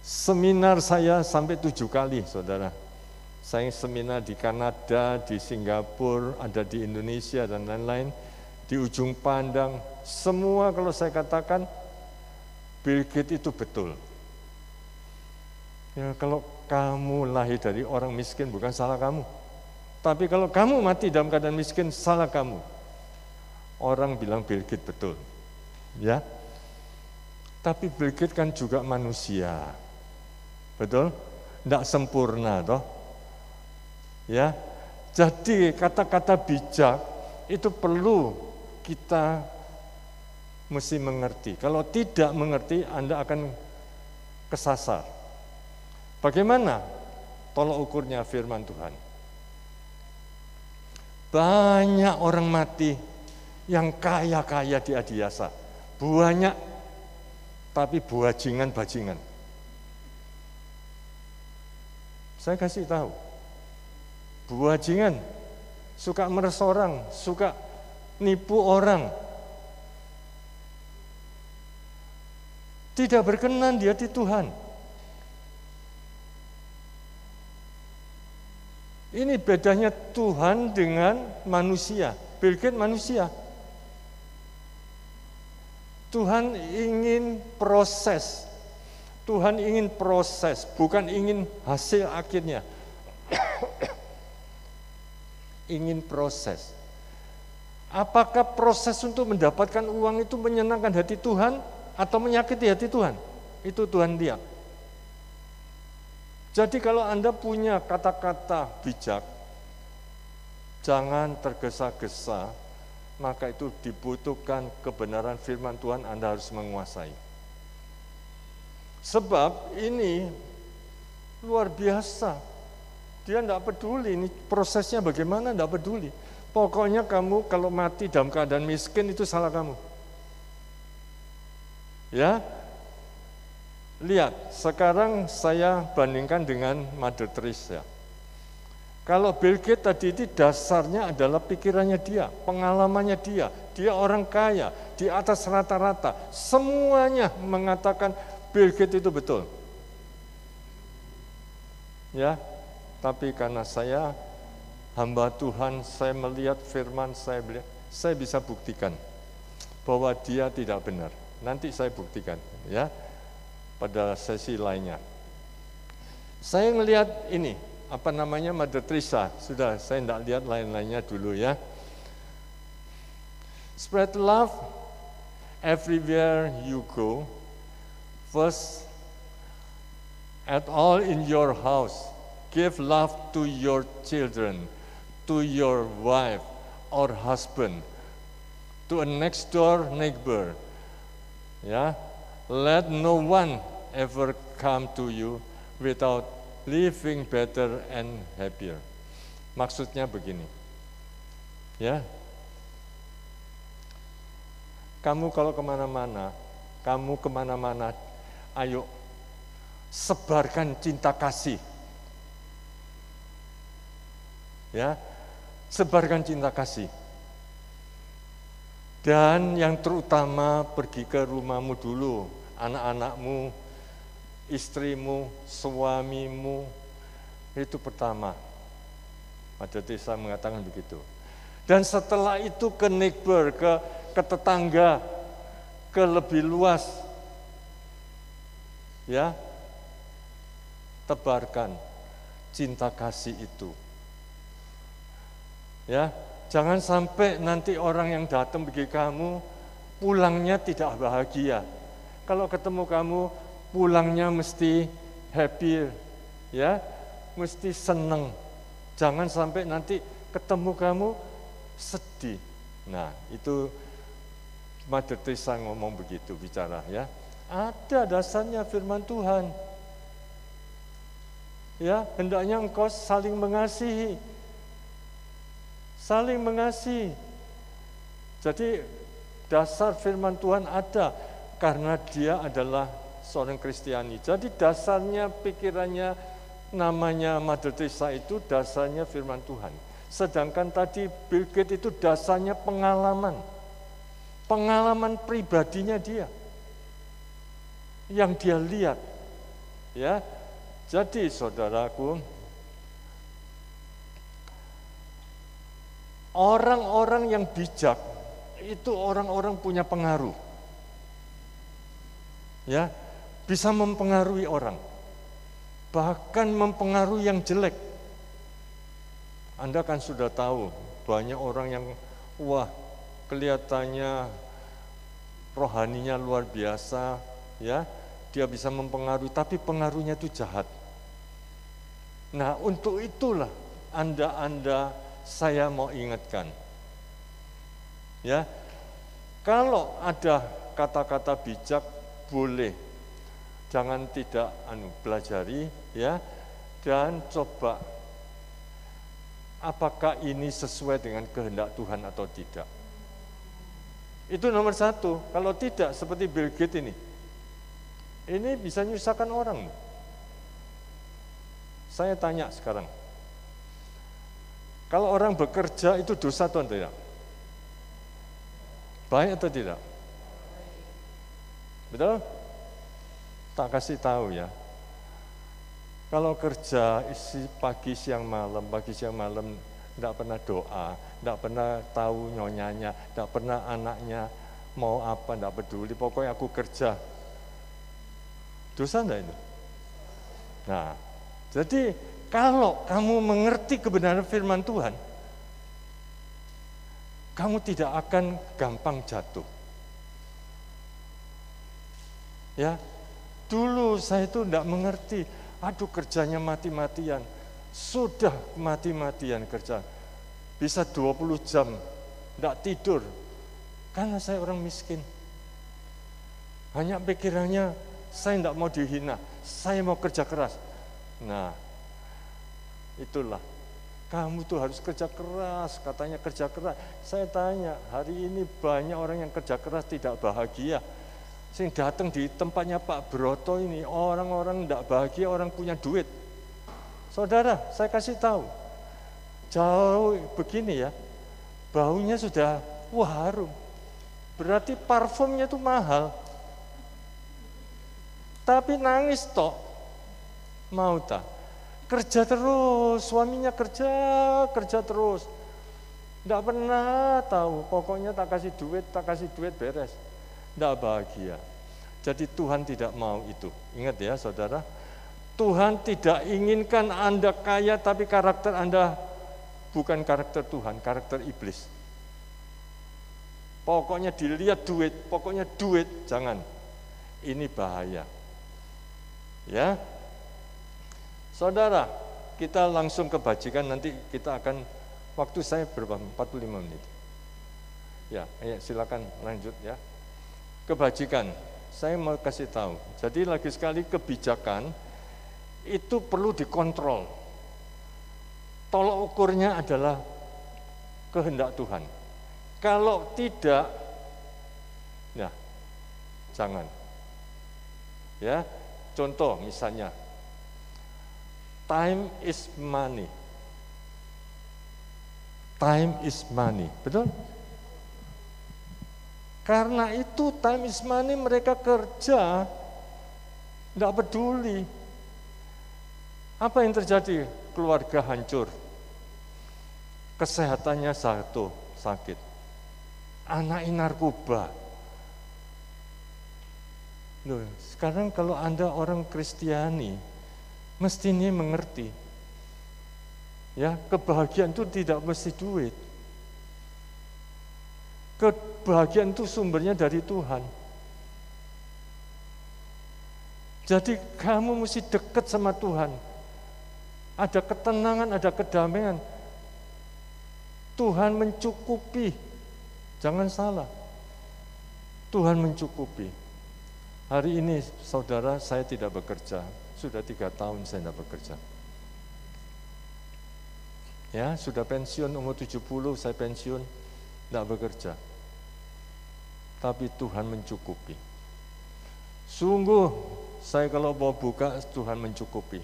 seminar saya sampai 7 kali, saudara. Saya seminar di Kanada, di Singapura, ada di Indonesia dan lain-lain, di ujung pandang. Semua kalau saya katakan, Bill Gates itu betul. Ya, kalau kamu lahir dari orang miskin bukan salah kamu. Tapi kalau kamu mati dalam keadaan miskin, salah kamu. Orang bilang Bill Gates betul. Ya. Tapi Bill Gates kan juga manusia. Betul? Tidak sempurna toh. Ya. Jadi kata-kata bijak itu perlu kita mesti mengerti. Kalau tidak mengerti, Anda akan kesasar. Bagaimana tolok ukurnya firman Tuhan? Banyak orang mati yang kaya-kaya di Adiasa. Banyak, tapi bajingan-bajingan. Saya kasih tahu. Bajingan, suka meres orang, suka nipu orang. Tidak berkenan dia di Tuhan. Ini bedanya Tuhan dengan manusia. Bill Gates manusia. Tuhan ingin proses. Tuhan ingin proses, bukan ingin hasil akhirnya. Ingin proses. Apakah proses untuk mendapatkan uang itu menyenangkan hati Tuhan atau menyakiti hati Tuhan? Itu Tuhan lihat. Jadi kalau Anda punya kata-kata bijak, jangan tergesa-gesa, maka itu dibutuhkan kebenaran firman Tuhan, Anda harus menguasai. Sebab ini luar biasa. Dia tidak peduli, ini prosesnya bagaimana, tidak peduli. Pokoknya kamu kalau mati dalam keadaan miskin itu salah kamu. Ya, lihat, sekarang saya bandingkan dengan Mother Teresa. Kalau Bill Gates tadi itu dasarnya adalah pikirannya dia, pengalamannya dia orang kaya, di atas rata-rata. Semuanya mengatakan Bill Gates itu betul. Ya, tapi karena saya hamba Tuhan, saya melihat firman, saya bisa buktikan bahwa dia tidak benar. Nanti saya buktikan ya pada sesi lainnya. Saya melihat ini, Mother Teresa. Sudah, saya tidak lihat lain-lainnya dulu ya. Spread love everywhere you go. First, at all in your house, give love to your children, to your wife or husband, to a next door neighbor. Ya, let no one ever come to you without living better and happier. Maksudnya begini, ya, kamu kalau kemana-mana, ayo sebarkan cinta kasih, ya, sebarkan cinta kasih. Dan yang terutama pergi ke rumahmu dulu, anak-anakmu, istrimu, suamimu, itu pertama. Mother Teresa mengatakan begitu. Dan setelah itu ke neighbor, ke tetangga, ke lebih luas, ya, tebarkan cinta kasih itu. Ya, jangan sampai nanti orang yang datang bagi kamu pulangnya tidak bahagia. Kalau ketemu kamu pulangnya mesti happy, ya, mesti senang. Jangan sampai nanti ketemu kamu sedih. Nah, itu Mother Teresa ngomong begitu, bicara ya. Ada dasarnya firman Tuhan. Ya, hendaknya engkau saling mengasihi. Saling mengasihi. Jadi dasar firman Tuhan ada karena dia adalah seorang Kristiani. Jadi dasarnya pikirannya namanya Mother Teresa itu dasarnya firman Tuhan. Sedangkan tadi Bill Gates itu dasarnya pengalaman pribadinya dia, yang dia lihat, ya. Jadi saudaraku, orang-orang yang bijak itu orang-orang punya pengaruh, ya, bisa mempengaruhi orang, bahkan mempengaruhi yang jelek. Anda kan sudah tahu banyak orang yang kelihatannya rohaninya luar biasa, ya, dia bisa mempengaruhi, tapi pengaruhnya itu jahat. Nah, untuk itulah Anda saya mau ingatkan, ya, kalau ada kata-kata bijak boleh, jangan tidak pelajari, ya, dan coba apakah ini sesuai dengan kehendak Tuhan atau tidak. Itu nomor satu. Kalau tidak, seperti Bill Gates ini bisa menyusahkan orang. Saya tanya sekarang, kalau orang bekerja itu dosa atau tidak? Baik atau tidak? Betul? Tak kasih tahu ya. Kalau kerja isi pagi siang malam, tidak pernah doa, tidak pernah tahu nyonyanya, tidak pernah anaknya mau apa, tidak peduli, pokoknya aku kerja. Dosa enggak itu? Nah, jadi kalau kamu mengerti kebenaran firman Tuhan, kamu tidak akan gampang jatuh. Ya, dulu saya itu tidak mengerti, aduh kerjanya mati-matian, sudah mati-matian kerja, bisa 20 jam, tidak tidur, karena saya orang miskin. Hanya pikirannya, saya tidak mau dihina, saya mau kerja keras. Nah, itulah, kamu tuh harus kerja keras, katanya kerja keras. Saya tanya, hari ini banyak orang yang kerja keras tidak bahagia. Sing datang di tempatnya Pak Broto ini, orang-orang tidak bahagia, orang punya duit. Saudara, saya kasih tahu, jauh begini ya, baunya sudah harum. Berarti parfumnya itu mahal. Tapi nangis tok, mau tak? Kerja terus, suaminya kerja terus. Tidak pernah tahu, pokoknya tak kasih duit beres. Tidak bahagia. Jadi Tuhan tidak mau itu. Ingat ya saudara, Tuhan tidak inginkan Anda kaya, tapi karakter Anda bukan karakter Tuhan, karakter iblis. Pokoknya dilihat duit, jangan. Ini bahaya. Ya, saudara, kita langsung kebajikan, nanti kita akan, waktu saya berapa? 45 menit. Ya, silakan lanjut ya. Kebajikan, saya mau kasih tahu. Jadi lagi sekali kebijakan itu perlu dikontrol. Tolok ukurnya adalah kehendak Tuhan. Kalau tidak, nah, jangan. Ya, contoh misalnya, time is money. Time is money, betul? Karena itu time is money, mereka kerja, tidak peduli. Apa yang terjadi? Keluarga hancur, kesehatannya sakit, anak narkoba. Loh, sekarang kalau Anda orang Kristiani, mestinya mengerti, ya, kebahagiaan itu tidak mesti duit. Kebahagiaan itu sumbernya dari Tuhan. Jadi kamu mesti dekat sama Tuhan. Ada ketenangan, ada kedamaian. Tuhan mencukupi. Jangan salah. Tuhan mencukupi. Hari ini saudara, saya tidak bekerja. Sudah 3 tahun saya tidak bekerja. Ya, sudah pensiun umur 70, saya pensiun, tidak bekerja. Tapi Tuhan mencukupi. Sungguh, saya kalau mau buka, Tuhan mencukupi.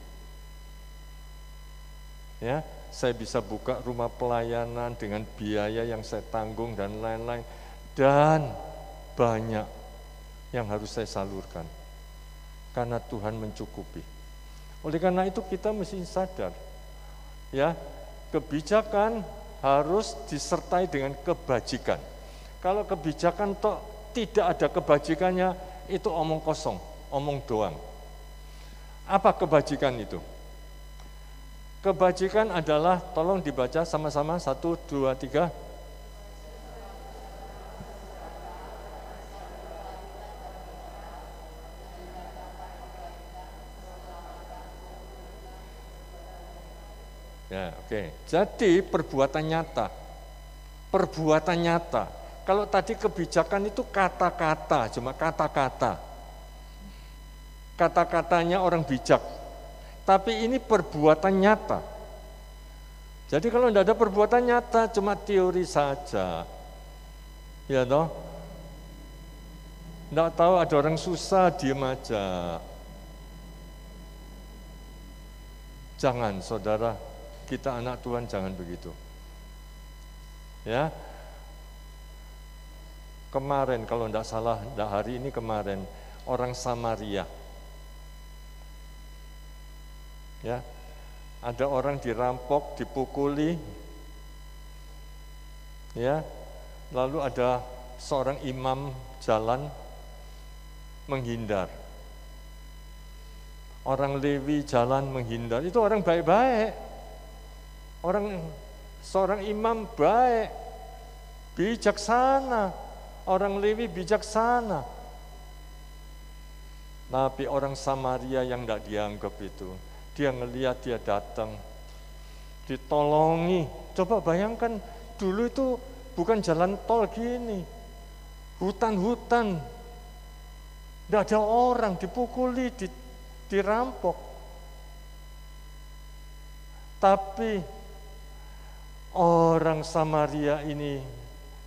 Ya, saya bisa buka rumah pelayanan dengan biaya yang saya tanggung dan lain-lain. Dan banyak yang harus saya salurkan. Karena Tuhan mencukupi. Oleh karena itu kita mesti sadar, ya, kebijakan harus disertai dengan kebajikan. Kalau kebijakan tidak ada kebajikannya, itu omong kosong, omong doang. Apa kebajikan itu? Kebajikan adalah, tolong dibaca sama-sama, 1, 2, 3. Ya, oke. Jadi perbuatan nyata. Perbuatan nyata. Kalau tadi kebijakan itu kata-kata, cuma kata-kata. Kata-katanya orang bijak. Tapi ini perbuatan nyata. Jadi kalau tidak ada perbuatan nyata, cuma teori saja. Ya toh? Tidak tahu ada orang susah, diem aja. Jangan saudara, kita anak Tuhan jangan begitu. Ya. Kemarin kalau tidak salah, tidak hari ini kemarin, orang Samaria. Ya. Ada orang dirampok, dipukuli. Ya. Lalu ada seorang imam jalan menghindar. Orang Lewi jalan menghindar. Itu orang baik-baik. Seorang imam baik, bijaksana, orang Lewi bijaksana. Tapi orang Samaria yang tidak dianggap itu, dia ngelihat, dia datang, ditolongi. Coba bayangkan, dulu itu bukan jalan tol gini, hutan-hutan, tidak ada orang, dipukuli, dirampok. Tapi orang Samaria ini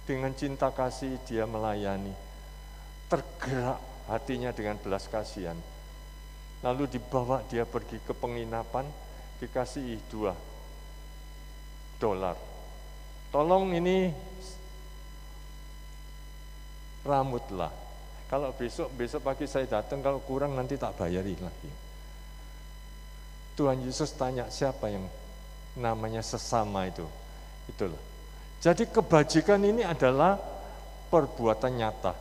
dengan cinta kasih dia melayani, tergerak hatinya dengan belas kasihan. Lalu dibawa dia pergi ke penginapan, dikasih $2. Tolong ini rambutlah. Kalau besok pagi saya datang, kalau kurang nanti tak bayari lagi. Tuhan Yesus tanya siapa yang namanya sesama itu. Itulah. Jadi kebajikan ini adalah perbuatan nyata.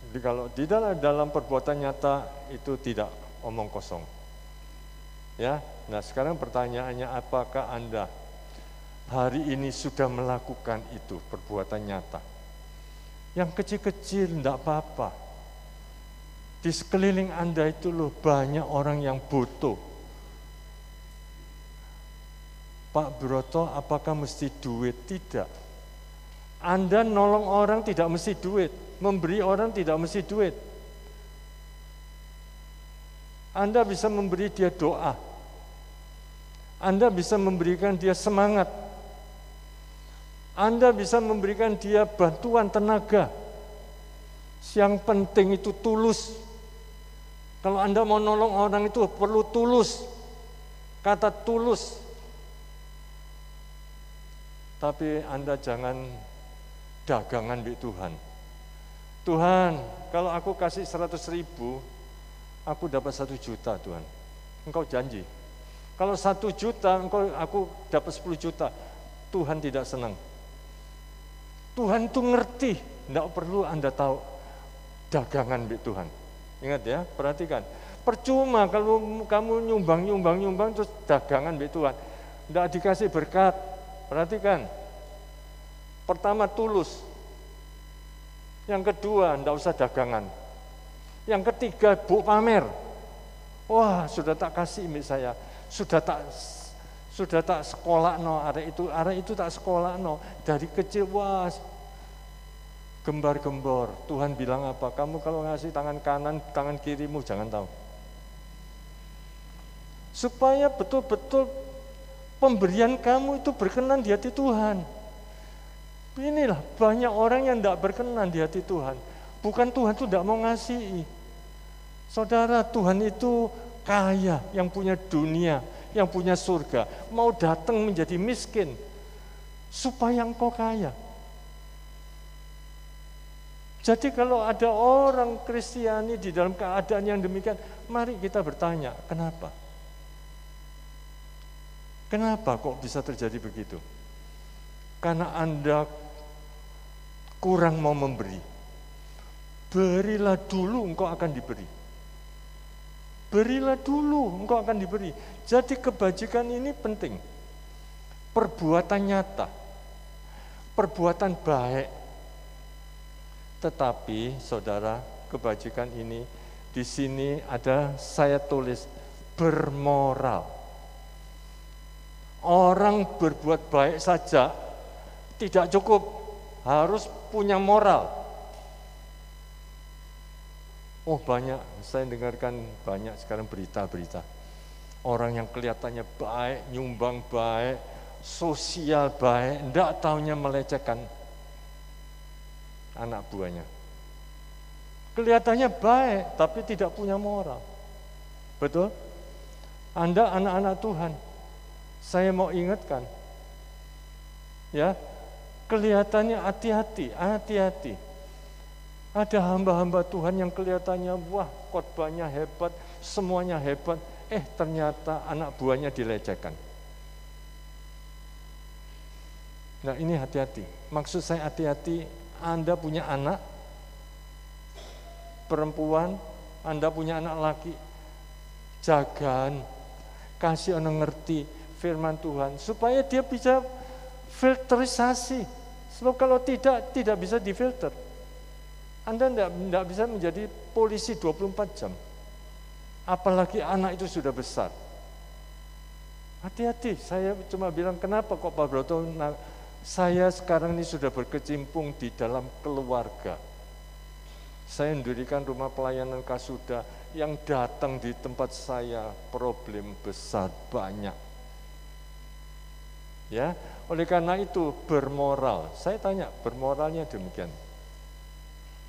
Jadi kalau di dalam perbuatan nyata itu tidak omong kosong. Ya, nah sekarang pertanyaannya, apakah Anda hari ini sudah melakukan itu perbuatan nyata? Yang kecil-kecil enggak apa-apa. Di sekeliling Anda itu loh banyak orang yang butuh. Pak Broto, apakah mesti duit? Tidak. Anda nolong orang tidak mesti duit, memberi orang tidak mesti duit. Anda bisa memberi dia doa. Anda bisa memberikan dia semangat. Anda bisa memberikan dia bantuan tenaga. Yang penting itu tulus. Kalau Anda mau nolong orang itu perlu tulus. Kata tulus. Tapi Anda jangan dagangan di Tuhan. Tuhan, kalau aku kasih 100.000, aku dapat 1 juta, Tuhan. Engkau janji. Kalau 1 juta, aku dapat 10 juta. Tuhan tidak senang. Tuhan itu ngerti, tidak perlu Anda tahu dagangan di Tuhan. Ingat ya, perhatikan. Percuma kalau kamu nyumbang terus dagangan di Tuhan. Tidak dikasih berkat. Perhatikan. Pertama tulus. Yang kedua, tidak usah dagangan. Yang ketiga, bu pamer. Wah, sudah tak kasih imit saya. Sudah tak sekolah no, arek itu tak sekolah no. Dari kecil, wah, gembar-gembor. Tuhan bilang apa? Kamu kalau ngasih tangan kanan, tangan kirimu jangan tahu. Supaya betul-betul pemberian kamu itu berkenan di hati Tuhan. Inilah banyak orang yang tidak berkenan di hati Tuhan. Bukan Tuhan itu tidak mau ngasih. Saudara, Tuhan itu kaya, yang punya dunia, yang punya surga. Mau datang menjadi miskin supaya engkau kaya. Jadi kalau ada orang Kristiani di dalam keadaan yang demikian, mari kita bertanya, kenapa? Kenapa kok bisa terjadi begitu? Karena Anda kurang mau memberi. Berilah dulu, engkau akan diberi. Berilah dulu, engkau akan diberi. Jadi kebajikan ini penting. Perbuatan nyata. Perbuatan baik. Tetapi, saudara, kebajikan ini di sini ada saya tulis bermoral. Orang berbuat baik saja tidak cukup, harus punya moral. Oh banyak, saya dengarkan banyak sekarang berita-berita. Orang yang kelihatannya baik, nyumbang baik, sosial baik, enggak taunya melecehkan anak buahnya. Kelihatannya baik, tapi tidak punya moral. Betul? Anda anak-anak Tuhan. Saya mau ingatkan, ya, kelihatannya hati-hati. Ada hamba-hamba Tuhan yang kelihatannya, wah, khotbahnya hebat, semuanya hebat, ternyata anak buahnya dilecehkan. Nah ini hati-hati, maksud saya hati-hati, Anda punya anak perempuan, Anda punya anak laki, jagaan, kasih orang ngerti firman Tuhan, supaya dia bisa filterisasi. Sebab kalau tidak bisa difilter. Anda tidak bisa menjadi polisi 24 jam. Apalagi anak itu sudah besar. Hati-hati, saya cuma bilang kenapa kok Pak Broto, saya sekarang ini sudah berkecimpung di dalam keluarga. Saya mendirikan rumah pelayanan Kasuda, yang datang di tempat saya problem besar banyak. Ya, oleh karena itu bermoral. Saya tanya, bermoralnya demikian.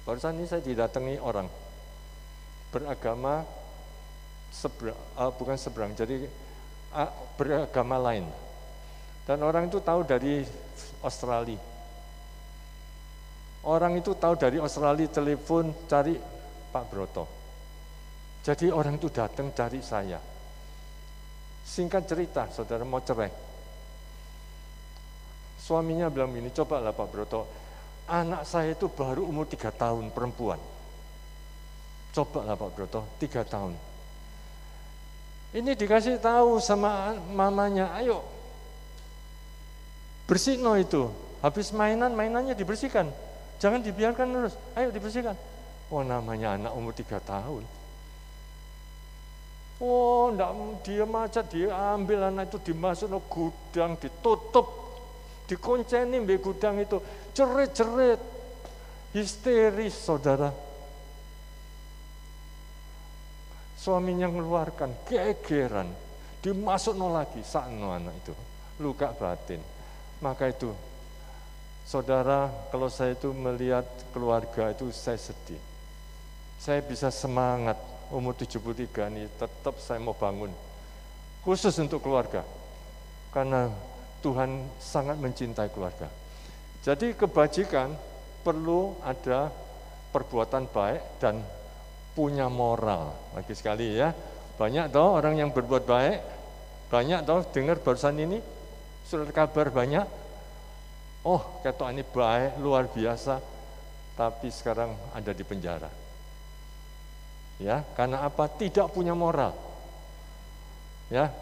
Barusan ini saya didatangi orang beragama bukan seberang, jadi beragama lain. Dan orang itu tahu dari Australia. Orang itu tahu dari Australia, telepon cari Pak Broto. Jadi orang itu datang cari saya. Singkat cerita, saudara mau cerai. Suaminya bilang gini, cobalah Pak Broto, anak saya itu baru umur 3 tahun, perempuan. Cobalah Pak Broto, 3 tahun. Ini dikasih tahu sama mamanya, ayo bersihno itu. Habis mainannya dibersihkan. Jangan dibiarkan terus, ayo dibersihkan. Oh, namanya anak umur 3 tahun. Oh, enggak, dia aja, dia ambil anak itu dimasuk ke gudang, ditutup, dikunceni di gudang itu, jerit-jerit, histeris, saudara. Suaminya mengeluarkan, kegeran, dimasukno lagi, sakno anak itu, luka batin. Maka itu, saudara, kalau saya itu melihat keluarga itu saya sedih. Saya bisa semangat, umur 73 ini tetap saya mau bangun. Khusus untuk keluarga. Karena Tuhan sangat mencintai keluarga. Jadi kebajikan perlu ada perbuatan baik dan punya moral. Lagi sekali ya, banyak toh orang yang berbuat baik, banyak toh dengar barusan ini, surat kabar banyak. Oh, ketok ini baik, luar biasa, tapi sekarang ada di penjara. Ya, karena apa? Tidak punya moral. Ya,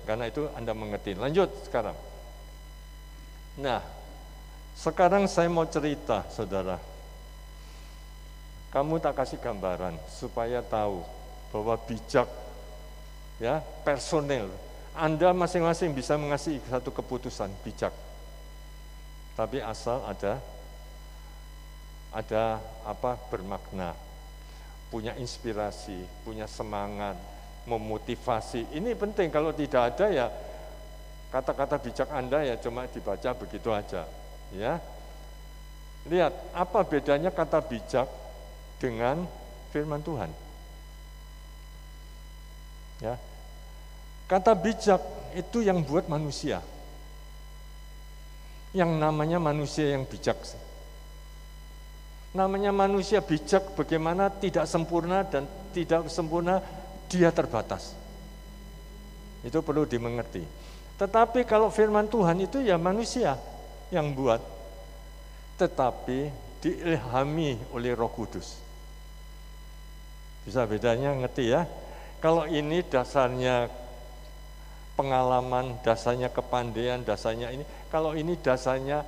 karena itu Anda mengerti. Lanjut sekarang. Nah, sekarang saya mau cerita, saudara. Kamu tak kasih gambaran supaya tahu bahwa bijak, ya, personel. Anda masing-masing bisa mengasih satu keputusan bijak. Tapi asal ada bermakna, punya inspirasi, punya semangat, memotivasi. Ini penting, kalau tidak ada ya kata-kata bijak Anda ya cuma dibaca begitu aja. Ya, lihat apa bedanya kata bijak dengan firman Tuhan. Ya, kata bijak itu yang buat manusia. Yang namanya manusia yang bijak. Namanya manusia bijak bagaimana tidak sempurna dan tidak sempurna dia terbatas. Itu perlu dimengerti. Tetapi kalau firman Tuhan itu ya manusia yang buat. Tetapi diilhami oleh Roh Kudus. Bisa bedanya ngerti ya? Kalau ini dasarnya pengalaman, dasarnya kepandaian, dasarnya ini. Kalau ini dasarnya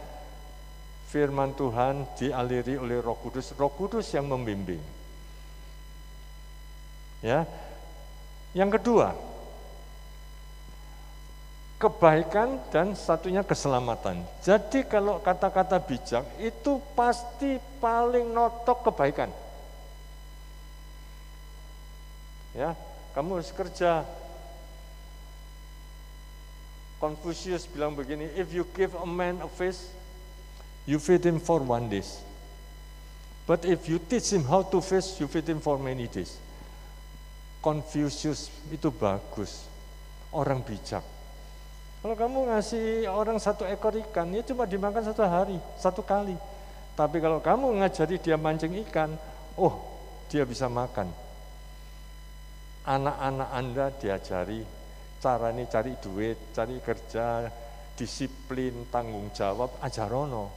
firman Tuhan dialiri oleh Roh Kudus yang membimbing. Ya. Yang kedua, kebaikan dan satunya keselamatan. Jadi kalau kata-kata bijak itu pasti paling notok kebaikan. Ya, kamu harus kerja. Confucius bilang begini, if you give a man a fish, you feed him for 1 day. But if you teach him how to fish, you feed him for many days. Confucius itu bagus, orang bijak. Kalau kamu ngasih orang 1 ekor ikan, ya cuma dimakan 1 hari, 1 kali. Tapi kalau kamu ngajari dia mancing ikan, oh dia bisa makan. Anak-anak Anda diajari cara ini cari duit, cari kerja, disiplin, tanggung jawab, ajarono.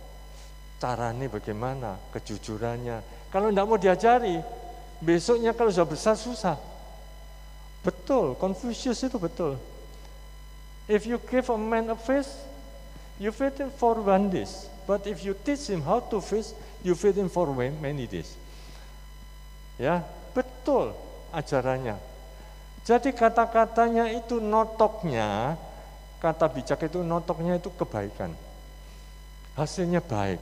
Caranya bagaimana, kejujurannya. Kalau enggak mau diajari, besoknya kalau sudah besar susah. Betul, Confucius itu betul. If you give a man a fish, you feed him for 1 day. But if you teach him how to fish, you feed him for many days. Ya, betul ajarannya. Jadi kata-katanya itu notoknya, kata bijak itu notoknya itu kebaikan. Hasilnya baik.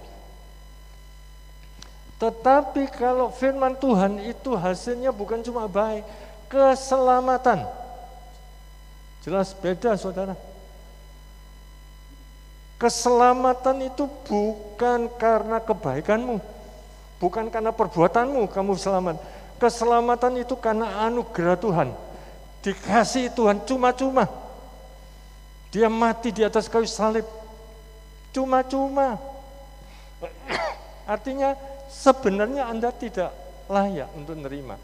Tetapi kalau firman Tuhan itu hasilnya bukan cuma baik, keselamatan. Jelas beda, saudara. Keselamatan itu bukan karena kebaikanmu, bukan karena perbuatanmu kamu selamat. Keselamatan itu karena anugerah Tuhan. Dikasih Tuhan cuma-cuma. Dia mati di atas kayu salib. Cuma-cuma. Artinya sebenarnya Anda tidak layak untuk menerima.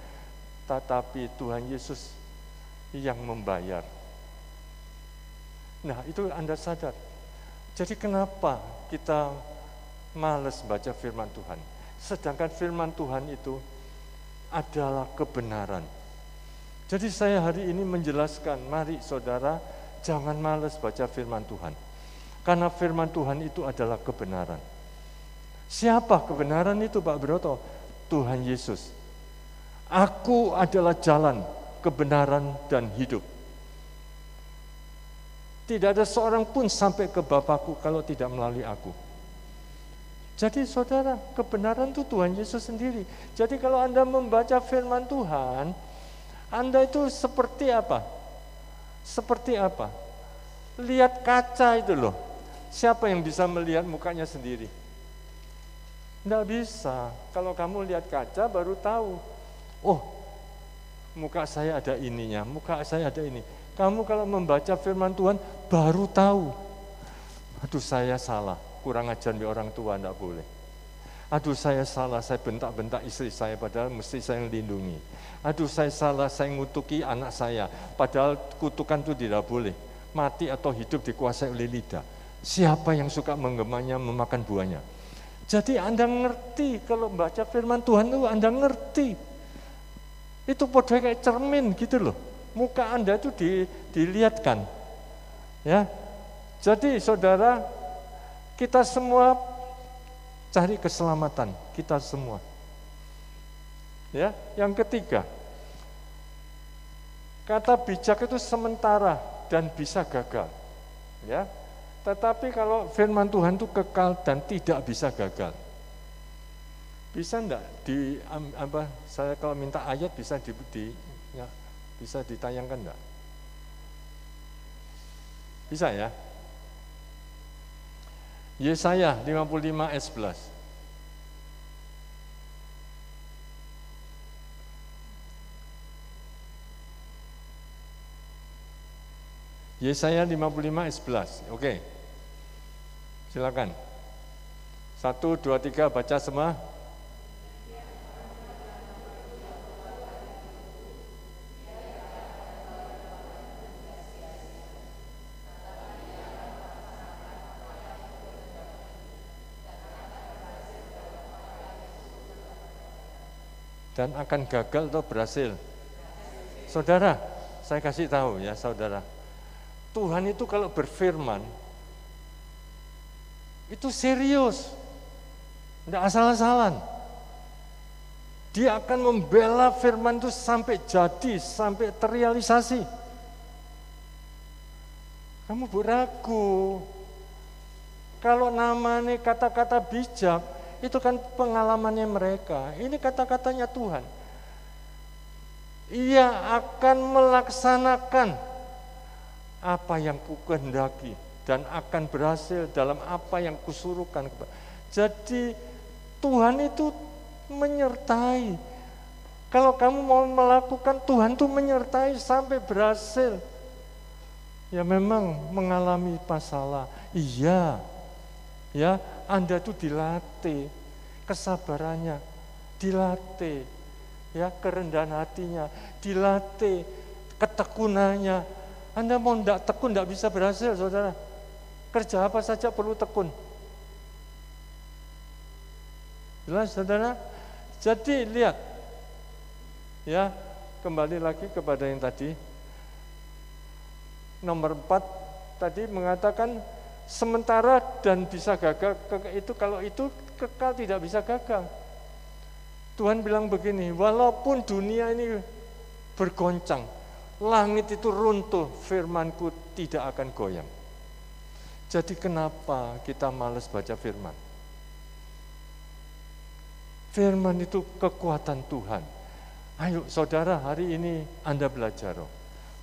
Tetapi Tuhan Yesus yang membayar. Nah, itu Anda sadar. Jadi kenapa kita malas baca firman Tuhan? Sedangkan firman Tuhan itu adalah kebenaran. Jadi saya hari ini menjelaskan, mari saudara, jangan malas baca firman Tuhan. Karena firman Tuhan itu adalah kebenaran. Siapa kebenaran itu, Pak Broto? Tuhan Yesus. Aku adalah jalan, kebenaran, dan hidup. Tidak ada seorang pun sampai ke Bapakku kalau tidak melalui aku. Jadi saudara, kebenaran itu Tuhan Yesus sendiri. Jadi kalau Anda membaca firman Tuhan, Anda itu seperti apa? Seperti apa? Lihat kaca itu loh. Siapa yang bisa melihat mukanya sendiri? Tidak bisa. Kalau kamu lihat kaca baru tahu. Oh, muka saya ada ininya, muka saya ada ini. Kamu kalau membaca firman Tuhan baru tahu. Aduh, saya salah, kurang ajar di orang tua, tidak boleh. Aduh, saya salah, saya bentak-bentak istri saya padahal mesti saya lindungi. Aduh, saya salah, saya ngutuki anak saya padahal kutukan itu tidak boleh. Mati atau hidup dikuasai oleh lidah. Siapa yang suka menggemanya memakan buahnya. Jadi Anda ngerti kalau baca firman Tuhan itu Anda ngerti. Itu podo kayak cermin gitu loh. Muka Anda itu dilihatkan. Ya. Jadi saudara, kita semua cari keselamatan, kita semua. Ya, yang ketiga, kata bijak itu sementara dan bisa gagal. Ya. Tetapi kalau firman Tuhan itu kekal dan tidak bisa gagal. Bisa enggak saya kalau minta ayat bisa bisa ditayangkan enggak? Bisa ya? Yesaya 55 ayat 11. Yesaya 55 ayat 11. Oke. Silakan. 1, 2, 3 baca semua. Dan akan gagal atau berhasil. Saudara, saya kasih tahu ya saudara. Tuhan itu kalau berfirman, itu serius. Tidak asal-asalan. Dia akan membela firman itu sampai jadi, sampai terrealisasi. Kamu ragu. Kalau namanya kata-kata bijak, itu kan pengalamannya mereka. Ini kata-katanya Tuhan. Ia akan melaksanakan apa yang kukehendaki dan akan berhasil dalam apa yang kusuruhkan. Jadi Tuhan itu menyertai. Kalau kamu mau melakukan, Tuhan itu menyertai sampai berhasil. Ya memang mengalami masalah. Iya. Ya, Anda itu dilatih kesabarannya, dilatih ya kerendahan hatinya, dilatih ketekunannya. Anda mau tidak tekun tidak bisa berhasil, saudara. Kerja apa saja perlu tekun. Jelas, saudara? Jadi lihat, ya kembali lagi kepada yang tadi. Nomor 4 tadi mengatakan sementara dan bisa gagal, itu kalau itu kekal tidak bisa gagal. Tuhan bilang begini, walaupun dunia ini bergoncang, langit itu runtuh, firman-Ku tidak akan goyang. Jadi kenapa kita malas baca firman? Firman itu kekuatan Tuhan. Ayo saudara, hari ini Anda belajar,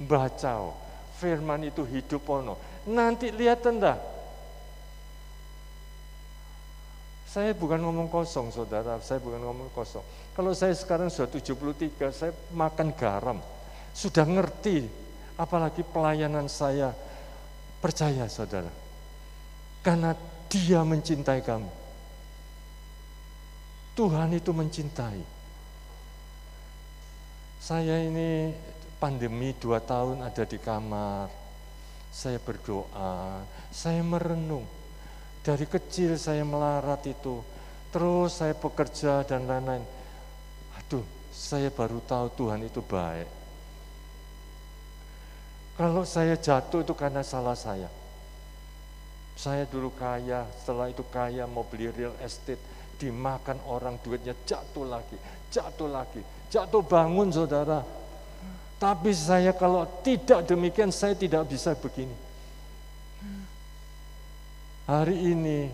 baca, firman itu hidup ono. Nanti lihat enggak? Saya bukan ngomong kosong, saudara. Saya bukan ngomong kosong. Kalau saya sekarang sudah 73, saya makan garam. Sudah ngerti, apalagi pelayanan saya. Percaya, saudara. Karena Dia mencintai kamu. Tuhan itu mencintai. Saya ini pandemi 2 tahun ada di kamar. saya berdoa, saya merenung. Dari kecil saya melarat itu, terus saya bekerja dan lain-lain. Aduh, saya baru tahu Tuhan itu baik. Kalau saya jatuh itu karena salah saya. Saya dulu kaya, setelah itu kaya mau beli real estate, dimakan orang, duitnya jatuh lagi, jatuh bangun saudara. Tapi saya kalau tidak demikian, saya tidak bisa begini. Hari ini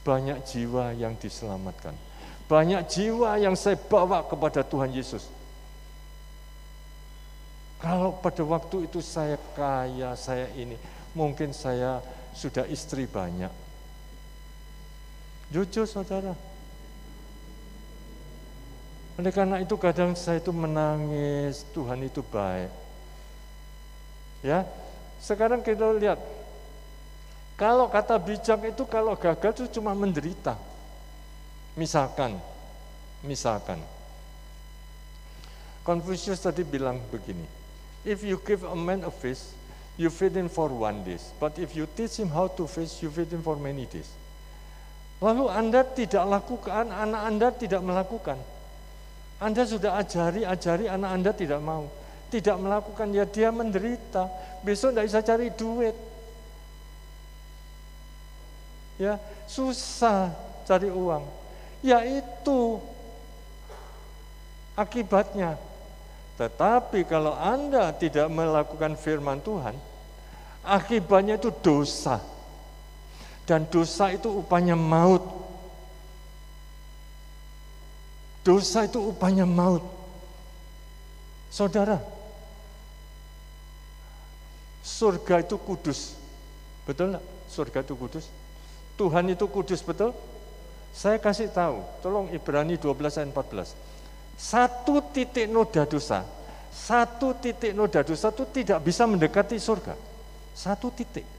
banyak jiwa yang diselamatkan. Banyak jiwa yang saya bawa kepada Tuhan Yesus. Kalau pada waktu itu saya kaya, saya ini, mungkin saya sudah istri banyak. Jujur saudara. Oleh karena itu kadang saya itu menangis, Tuhan itu baik. Ya, sekarang kita lihat, kalau kata bijak itu kalau gagal itu cuma menderita. Misalkan, Confucius tadi bilang begini, if you give a man a fish, you feed him for 1 day, but if you teach him how to fish, you feed him for many days. Lalu Anda tidak lakukan, anak Anda tidak melakukan. Anda sudah ajari, anak Anda tidak mau. Tidak melakukan, ya dia menderita. Besok tidak bisa cari duit. Ya, susah cari uang. Ya itu akibatnya. Tetapi kalau Anda tidak melakukan firman Tuhan, akibatnya itu dosa. Dan dosa itu upahnya maut. Dosa itu upahnya maut. Saudara, surga itu kudus. Betul enggak? Surga itu kudus. Tuhan itu kudus, betul? Saya kasih tahu, tolong Ibrani 12 ayat 14. Satu titik noda dosa itu tidak bisa mendekati surga. Satu titik.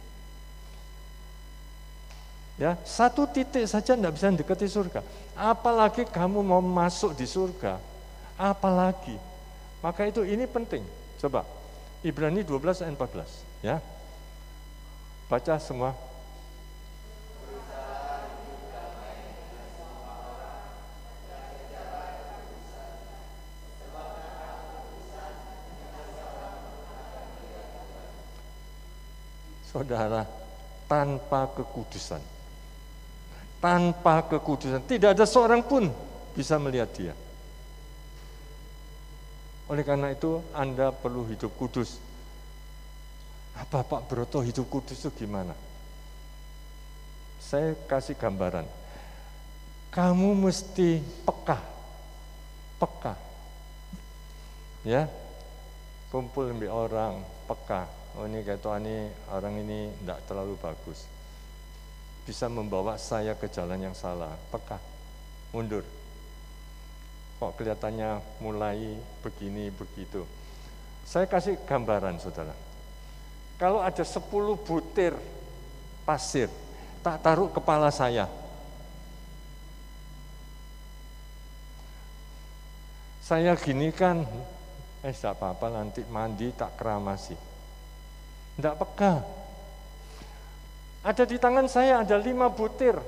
Ya, satu titik saja tidak bisa mendekati surga. Apalagi kamu mau masuk di surga. Apalagi. Maka itu ini penting. Coba Ibrani 12 ayat 14, ya. Baca semua. Saudara, tanpa kekudusan, tidak ada seorang pun bisa melihat dia. Oleh karena itu, Anda perlu hidup kudus. Apa Pak Broto hidup kudus itu gimana? Saya kasih gambaran. Kamu mesti peka. Ya, kumpul dengan orang, peka. Oh ini kayak ini orang ini tidak terlalu bagus, bisa membawa saya ke jalan yang salah, peka, mundur. Kok kelihatannya mulai begini begitu. Saya kasih gambaran saudara. Kalau ada 10 butir pasir, tak taruh kepala saya. Saya gini kan, tidak apa-apa nanti mandi tak keramasi. Tidak peka. Ada di tangan saya ada 5 butir.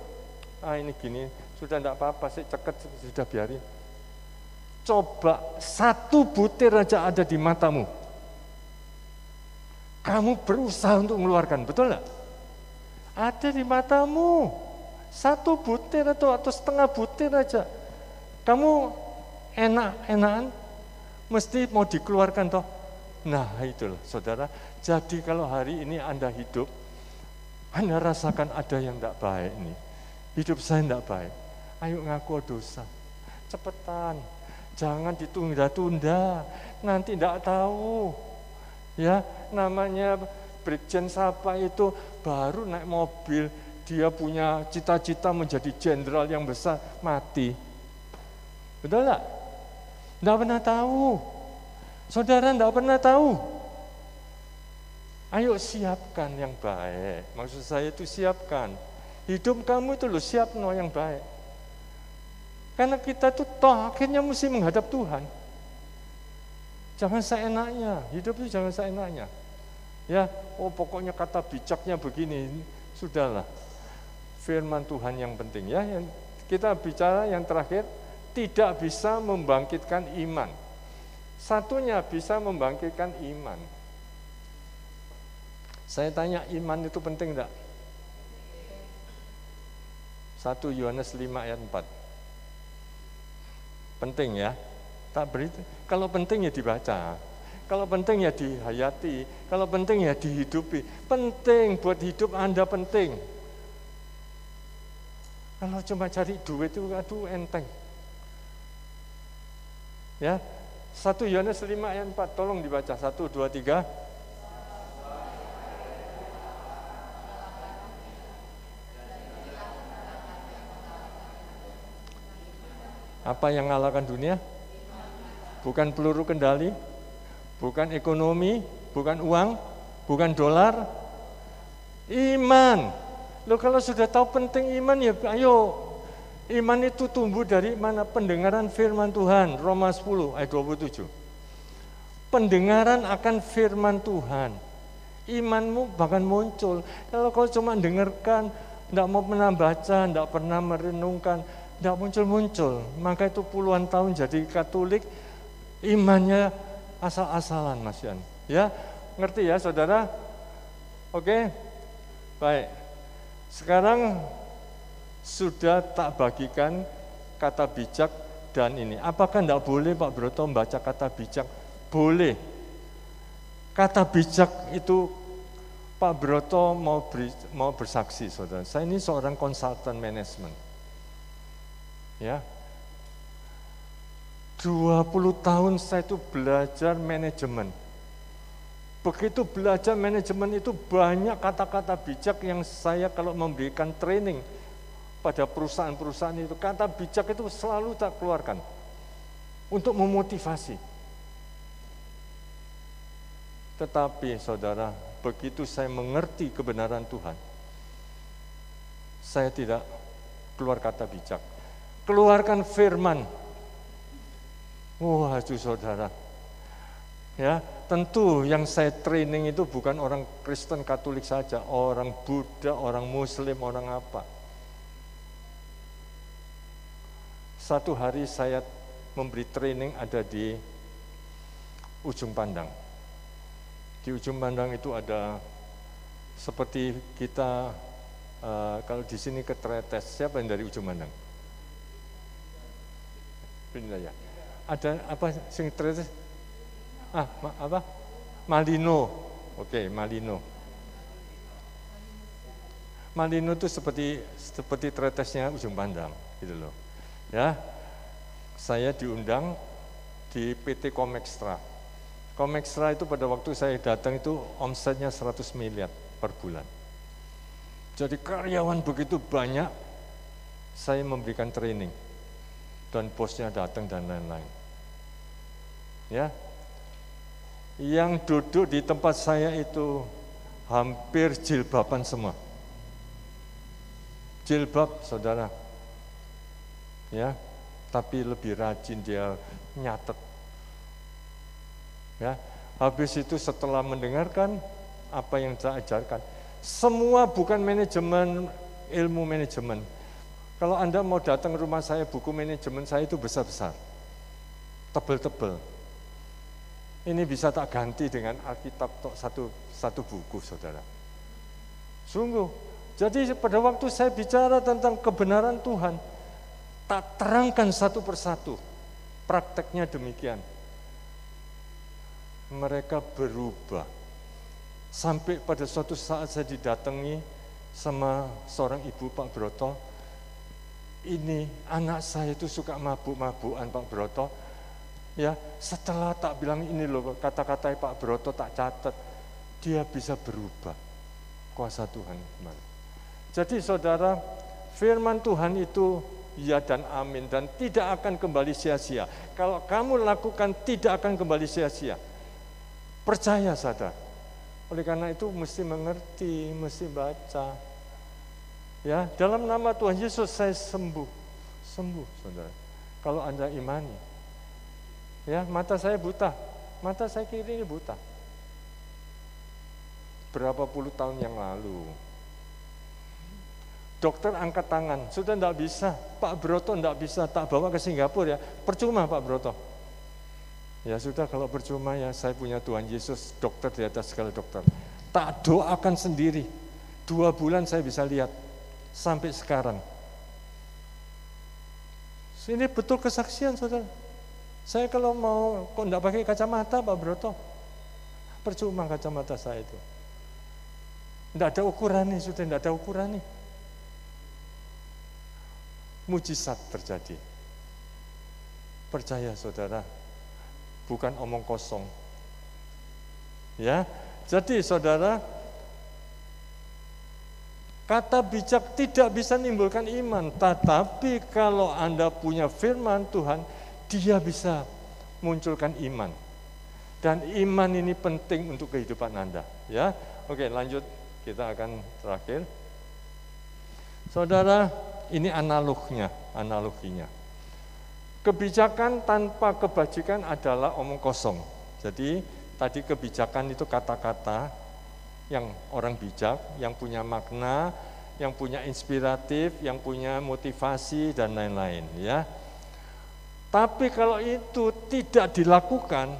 Ini gini, sudah tidak apa-apa, saya ceket, sudah biarin. Coba 1 butir aja ada di matamu. Kamu berusaha untuk mengeluarkan, betul enggak? Ada di matamu. 1 butir atau setengah butir aja. Kamu enak-enakan, mesti mau dikeluarkan toh. Nah itulah saudara, jadi kalau hari ini Anda hidup, Anda rasakan ada yang tidak baik nih, hidup saya tidak baik, ayo ngaku dosa, cepetan, jangan ditunda-tunda, nanti tidak tahu, ya namanya Brigjen Sapa itu baru naik mobil, dia punya cita-cita menjadi jenderal yang besar, mati, betul enggak? Tidak pernah tahu. Saudara tidak pernah tahu. Ayo siapkan yang baik. Maksud saya itu siapkan. Hidup kamu itu siap yang baik. Karena kita tuh akhirnya mesti menghadap Tuhan. Jangan seenaknya, hidup itu jangan seenaknya. Ya, pokoknya kata bijaknya begini, sudahlah. Firman Tuhan yang penting ya. Yang kita bicara yang terakhir, tidak bisa membangkitkan iman. Satunya bisa membangkitkan iman. Saya tanya, iman itu penting enggak? 1 Yohanes 5 ayat 4. Penting ya. Tak beri, kalau penting ya dibaca. Kalau penting ya dihayati. Kalau penting ya dihidupi. Penting buat hidup Anda penting. Kalau cuma cari duit itu aduh enteng. Ya. 1 Yohanes 5 ayat 4, tolong dibaca. 1, 2, 3. Apa yang ngalahkan dunia? Bukan peluru kendali, bukan ekonomi, bukan uang, bukan dolar, iman. Loh kalau sudah tahu penting iman ya ayo. Iman itu tumbuh dari mana? Pendengaran firman Tuhan, Roma 10 ayat 27. Pendengaran akan firman Tuhan. Imanmu bahkan muncul. Kalau kau cuma dengarkan, tidak mau pernah baca, tidak pernah merenungkan, tidak muncul-muncul. Maka itu puluhan tahun jadi Katolik, imannya asal-asalan Mas Yan. Ya, ngerti ya saudara? Oke, baik. Sekarang sudah tak bagikan kata bijak dan ini. Apakah tidak boleh Pak Broto membaca kata bijak? Boleh. Kata bijak itu Pak Broto mau bersaksi saudara. Saya ini seorang konsultan manajemen. Ya, 20 tahun saya itu belajar manajemen. Begitu belajar manajemen itu banyak kata-kata bijak yang saya kalau memberikan training pada perusahaan-perusahaan itu, kata bijak itu selalu tak keluarkan untuk memotivasi. Tetapi saudara, begitu saya mengerti kebenaran Tuhan, saya tidak keluar kata bijak. Keluarkan firman. Wah, itu saudara. Ya, tentu yang saya training itu bukan orang Kristen Katolik saja, orang Buddha, orang Muslim, orang apa. Satu hari saya memberi training ada di Ujung Pandang. Di Ujung Pandang itu ada seperti kita kalau di sini ke Tretes. Siapa yang dari Ujung Pandang? Benar ya. Ada apa sing Tretes? Apa? Malino. Oke, Malino. Malino itu seperti Tretesnya Ujung Pandang, gitu loh. Ya. Saya diundang di PT Comextra. Comextra itu pada waktu saya datang itu omsetnya 100 miliar per bulan. Jadi karyawan begitu banyak, saya memberikan training. Dan bosnya datang dan lain-lain. Ya. Yang duduk di tempat saya itu hampir jilbaban semua. Jilbab, saudara. Ya, tapi lebih rajin dia nyatet. Ya, habis itu setelah mendengarkan apa yang saya ajarkan, semua bukan manajemen, ilmu manajemen. Kalau Anda mau datang ke rumah saya, buku manajemen saya itu besar-besar, tebel-tebel. Ini bisa tak ganti dengan Alkitab satu buku, saudara. Sungguh. Jadi pada waktu saya bicara tentang kebenaran Tuhan, tak terangkan satu persatu. Prakteknya demikian. Mereka berubah. Sampai pada suatu saat saya didatangi sama seorang ibu, Pak Broto. Ini anak saya itu suka mabuk-mabukan Pak Broto. Ya, setelah tak bilang ini loh kata-kata Pak Broto tak catat, dia bisa berubah. Kuasa Tuhan. Jadi saudara, firman Tuhan itu ya dan amin dan tidak akan kembali sia-sia. Kalau kamu lakukan tidak akan kembali sia-sia. Percaya saudara. Oleh karena itu mesti mengerti, mesti baca. Ya, dalam nama Tuhan Yesus saya sembuh, saudara. Kalau Anda imani, ya mata saya buta, mata saya kiri ini buta. berapa puluh tahun yang lalu. Dokter angkat tangan, sudah enggak bisa, Pak Broto enggak bisa, tak bawa ke Singapura ya, percuma Pak Broto. Ya sudah, kalau percuma ya saya punya Tuhan Yesus, dokter di atas segala dokter. Tak doakan sendiri, 2 bulan saya bisa lihat, sampai sekarang. Ini betul kesaksian saudara. Saya kalau mau, kok enggak pakai kacamata Pak Broto? Percuma kacamata saya itu. Enggak ada ukuran nih, sudah enggak ada ukuran nih. Mujizat terjadi. Percaya saudara, bukan omong kosong. Ya, jadi saudara, kata bijak tidak bisa menimbulkan iman, tetapi kalau Anda punya firman Tuhan, dia bisa munculkan iman. Dan iman ini penting untuk kehidupan Anda, ya. Oke, lanjut, kita akan terakhir. Saudara, ini analoginya. Kebijakan tanpa kebajikan adalah omong kosong. Jadi tadi kebijakan itu kata-kata yang orang bijak, yang punya makna, yang punya inspiratif, yang punya motivasi dan lain-lain, ya. Tapi kalau itu tidak dilakukan,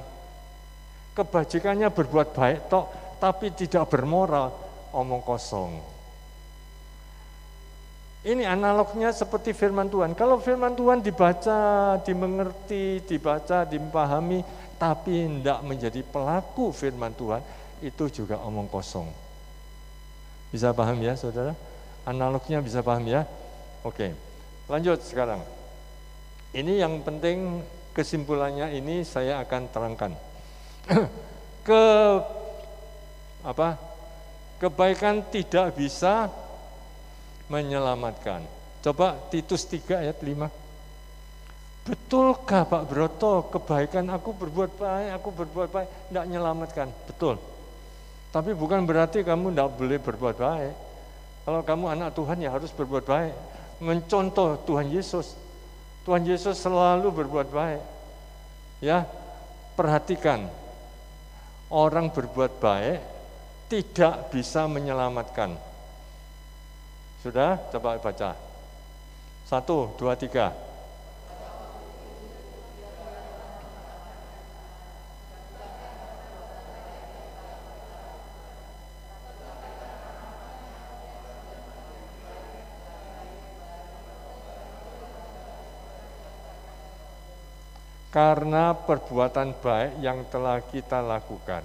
kebajikannya berbuat baik tok, tapi tidak bermoral, omong kosong. Ini analognya seperti firman Tuhan. Kalau firman Tuhan dibaca, dimengerti, dibaca, dipahami, tapi tidak menjadi pelaku firman Tuhan, itu juga omong kosong. Bisa paham ya saudara? Analognya bisa paham ya? Oke, lanjut sekarang. Ini yang penting, kesimpulannya ini saya akan terangkan. Kebaikan tidak bisa menyelamatkan. Coba Titus 3 ayat 5. Betulkah Pak Broto, kebaikan aku berbuat baik, tidak menyelamatkan? Betul. Tapi bukan berarti kamu tidak boleh berbuat baik. Kalau kamu anak Tuhan ya harus berbuat baik. Mencontoh Tuhan Yesus. Tuhan Yesus selalu berbuat baik. Ya, perhatikan. Orang berbuat baik tidak bisa menyelamatkan. Sudah? Coba baca. 1, 2, 3. Karena perbuatan baik yang telah kita lakukan.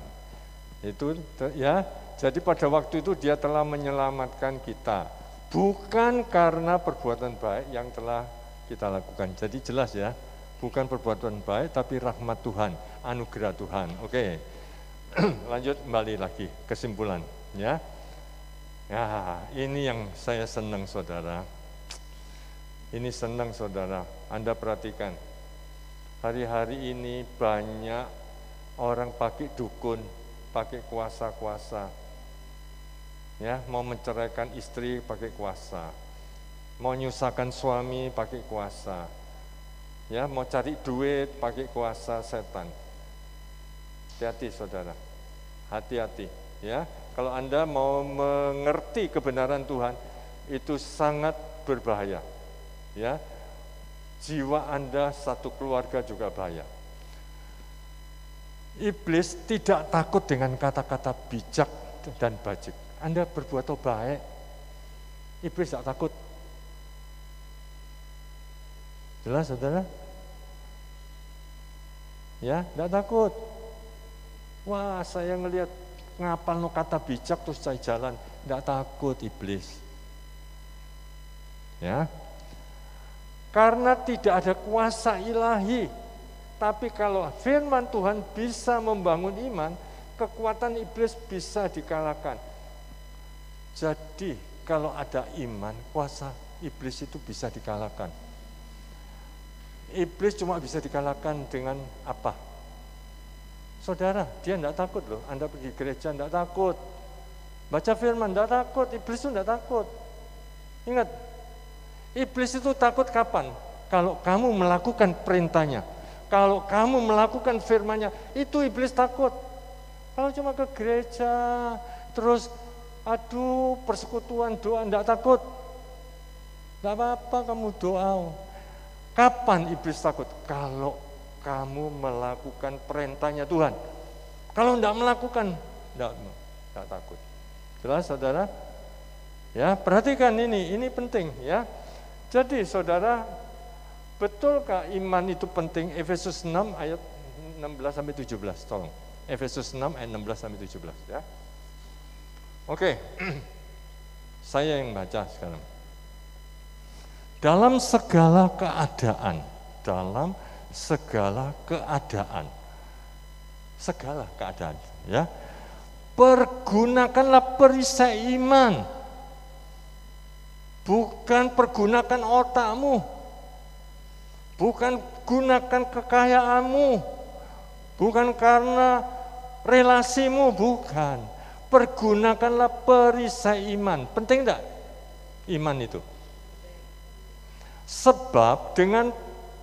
Itu ya, jadi pada waktu itu dia telah menyelamatkan kita. Bukan karena perbuatan baik yang telah kita lakukan. Jadi jelas ya, bukan perbuatan baik tapi rahmat Tuhan, anugerah Tuhan. Oke. Lanjut kembali lagi kesimpulan ya. Ya, ini yang saya senang saudara. Ini senang saudara. Anda perhatikan. Hari-hari ini banyak orang pakai dukun, pakai kuasa-kuasa. Ya, mau menceraikan istri pakai kuasa, mau nyusahkan suami pakai kuasa, ya, mau cari duit pakai kuasa setan. Hati-hati saudara, hati-hati ya. Kalau Anda mau mengerti kebenaran Tuhan, itu sangat berbahaya ya. Jiwa Anda, satu keluarga juga bahaya. Iblis tidak takut dengan kata-kata bijak dan bajik. Anda berbuat baik, iblis tidak takut. Jelas saudara? Ya, tidak takut. Wah, saya ngelihat ngapal no kata bijak terus saya jalan, tidak takut iblis. Ya, karena tidak ada kuasa ilahi. Tapi kalau firman Tuhan bisa membangun iman, kekuatan iblis bisa dikalahkan. Jadi kalau ada iman, kuasa iblis itu bisa dikalahkan. Iblis cuma bisa dikalahkan dengan apa? Saudara, dia tidak takut loh. Anda pergi gereja tidak takut. Baca firman tidak takut, iblis itu tidak takut. Ingat, iblis itu takut kapan? Kalau kamu melakukan perintahnya. Kalau kamu melakukan firman-Nya, itu iblis takut. Kalau cuma ke gereja, terus aduh persekutuan doa enggak takut. Enggak apa-apa kamu doa. Kapan iblis takut? Kalau kamu melakukan perintahnya Tuhan. Kalau enggak melakukan, enggak takut. Jelas saudara? Ya, perhatikan ini penting ya. Jadi saudara, betulkah iman itu penting? Efesus 6 ayat 16 sampai 17, tolong. Efesus 6 ayat 16 sampai 17 ya. Oke. Saya yang baca sekarang. Dalam segala keadaan ya. Pergunakanlah perisai iman. Bukan pergunakan otakmu. Bukan gunakan kekayaanmu. Bukan karena relasimu, bukan. Pergunakanlah perisai iman. Penting enggak? Iman itu. Sebab dengan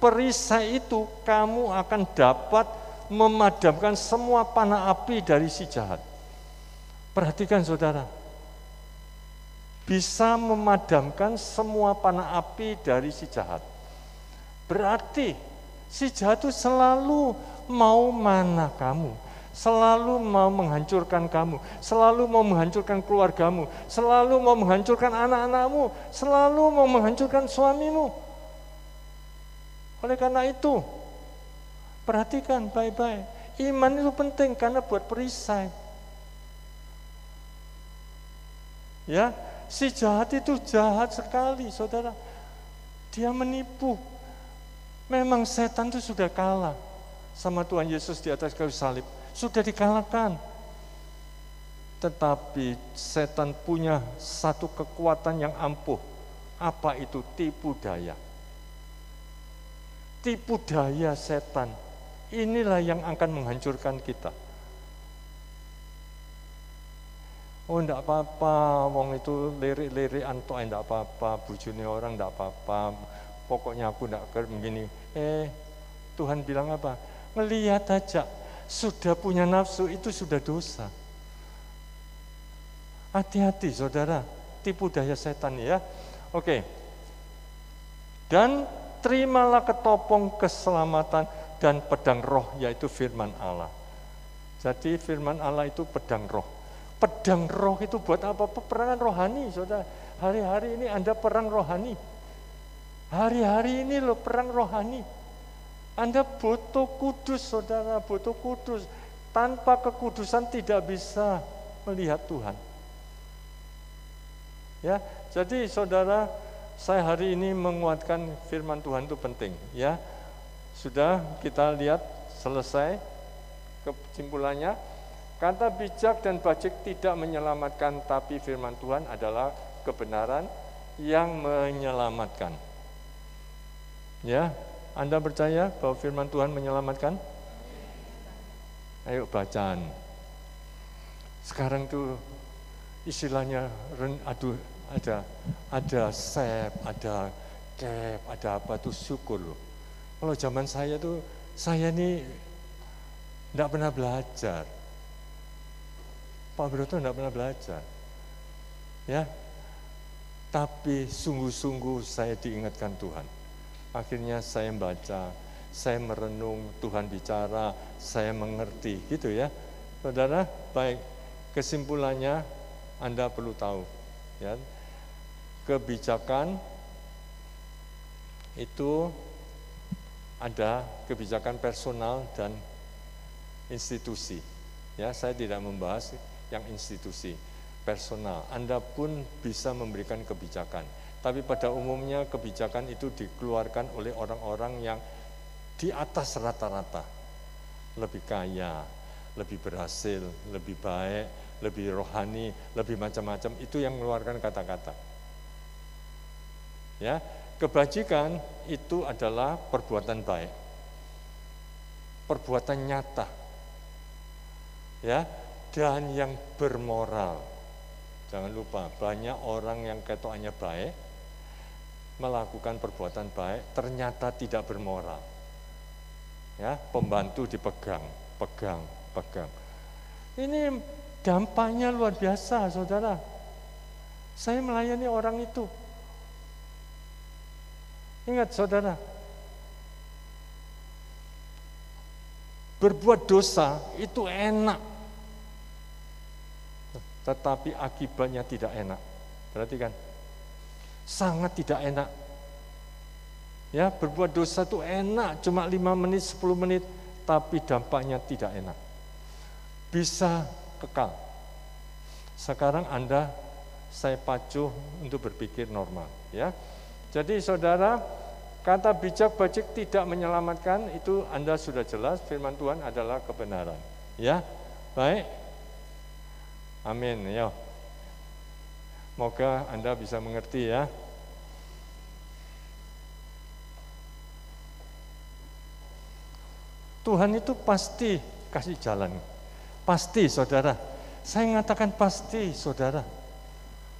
perisai itu kamu akan dapat memadamkan semua panah api dari si jahat. Perhatikan saudara. Bisa memadamkan semua panah api dari si jahat. Berarti si jahat itu selalu mau mana kamu, selalu mau menghancurkan kamu, selalu mau menghancurkan keluargamu, selalu mau menghancurkan anak-anakmu, selalu mau menghancurkan suamimu. Oleh karena itu, perhatikan baik-baik. Iman itu penting karena buat perisai. Ya, si jahat itu jahat sekali, saudara. Dia menipu. Memang setan itu sudah kalah sama Tuhan Yesus di atas kayu salib. Sudah dikalahkan. Tetapi setan punya satu kekuatan yang ampuh. Apa itu? Tipu daya. Tipu daya setan. Inilah yang akan menghancurkan kita. Oh enggak apa-apa, wong itu lirik-lirik antok enggak apa-apa, bujune orang enggak apa-apa, pokoknya aku enggak begini. Tuhan bilang apa? Ngelihat aja, sudah punya nafsu itu sudah dosa. Hati-hati saudara, tipu daya setan ya. Oke. Dan terimalah ketopong keselamatan dan pedang roh, yaitu firman Allah. Jadi firman Allah itu pedang roh. Pedang roh itu buat apa? Peperangan rohani, saudara. Hari-hari ini Anda perang rohani. Hari-hari ini loh perang rohani. Anda butuh kudus, saudara, butuh kudus. Tanpa kekudusan tidak bisa melihat Tuhan. Ya, jadi saudara, saya hari ini menguatkan firman Tuhan itu penting. Ya, sudah kita lihat selesai kesimpulannya. Kata bijak dan bajik tidak menyelamatkan, tapi firman Tuhan adalah kebenaran yang menyelamatkan. Ya, Anda percaya bahwa firman Tuhan menyelamatkan? Ayo bacaan. Sekarang tuh istilahnya ada sep, ada cap, ada apa tuh syukur loh. Kalau zaman saya tuh, saya nih enggak pernah belajar. Pak Broto enggak pernah belajar. Ya. Tapi sungguh-sungguh saya diingatkan Tuhan. Akhirnya saya membaca, saya merenung, Tuhan bicara, saya mengerti, gitu ya. Saudara, baik, kesimpulannya Anda perlu tahu, ya. Kebijakan itu ada kebijakan personal dan institusi. Ya, saya tidak membahas yang institusi, personal. Anda pun bisa memberikan kebijakan. Tapi pada umumnya kebijakan itu dikeluarkan oleh orang-orang yang di atas rata-rata. Lebih kaya, lebih berhasil, lebih baik, lebih rohani, lebih macam-macam. Itu yang mengeluarkan kata-kata. Ya, kebajikan itu adalah perbuatan baik. Perbuatan nyata. Ya, dan yang bermoral. Jangan lupa, banyak orang yang ketokannya baik, melakukan perbuatan baik, ternyata tidak bermoral. Ya, pembantu dipegang, pegang. Ini Dampaknya luar biasa, saudara. Saya melayani orang itu. Ingat, saudara, berbuat dosa itu enak, tetapi akibatnya tidak enak. Perhatikan, sangat tidak enak. Ya, berbuat dosa itu enak, cuma 5 menit, 10 menit, tapi dampaknya tidak enak. Bisa kekal. Sekarang saya pacu untuk berpikir normal, ya. Jadi saudara, kata bijak bajik tidak menyelamatkan, itu Anda sudah jelas, firman Tuhan adalah kebenaran. Ya, baik. Amin, ya. Moga Anda bisa mengerti, ya. Tuhan itu pasti kasih jalan. Pasti, saudara. Saya mengatakan pasti, saudara.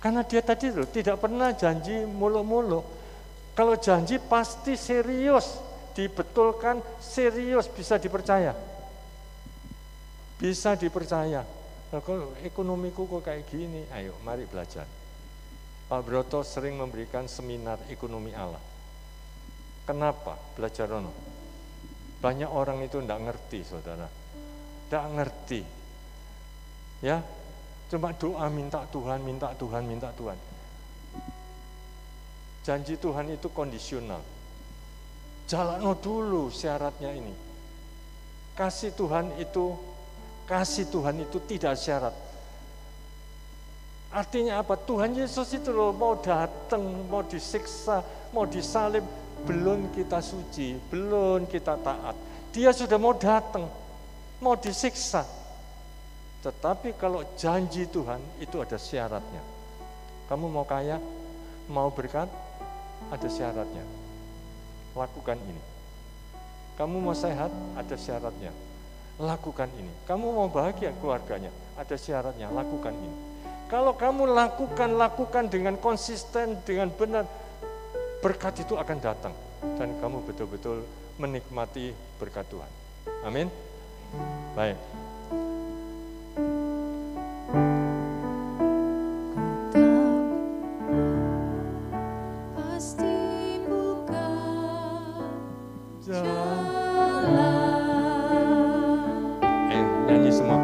Karena dia tadi loh, tidak pernah janji muluk-muluk. Kalau janji pasti serius, dibetulkan, serius, bisa dipercaya. Bisa dipercaya. Kalau ekonomiku kok kayak gini, ayo mari belajar. Pak Broto sering memberikan seminar ekonomi Allah. Kenapa? Belajar ono. Banyak orang itu tidak ngerti, saudara. Tidak ngerti. Ya, cuma doa minta Tuhan, minta Tuhan, minta Tuhan. Janji Tuhan itu kondisional. Jalan dulu syaratnya ini. Kasih Tuhan itu tidak syarat. Artinya apa? Tuhan Yesus itu loh mau datang, mau disiksa, mau disalib, belum kita suci, belum kita taat. Dia sudah mau datang, mau disiksa. Tetapi kalau janji Tuhan itu ada syaratnya. Kamu mau kaya, mau berkat, ada syaratnya. Lakukan ini. Kamu mau sehat, ada syaratnya. Lakukan ini. Kamu mau bahagia keluarganya, ada syaratnya. Lakukan ini. Kalau kamu lakukan dengan konsisten, dengan benar, berkat itu akan datang. Dan kamu betul-betul menikmati berkat Tuhan. Amin. Baik. Nyanyi semua.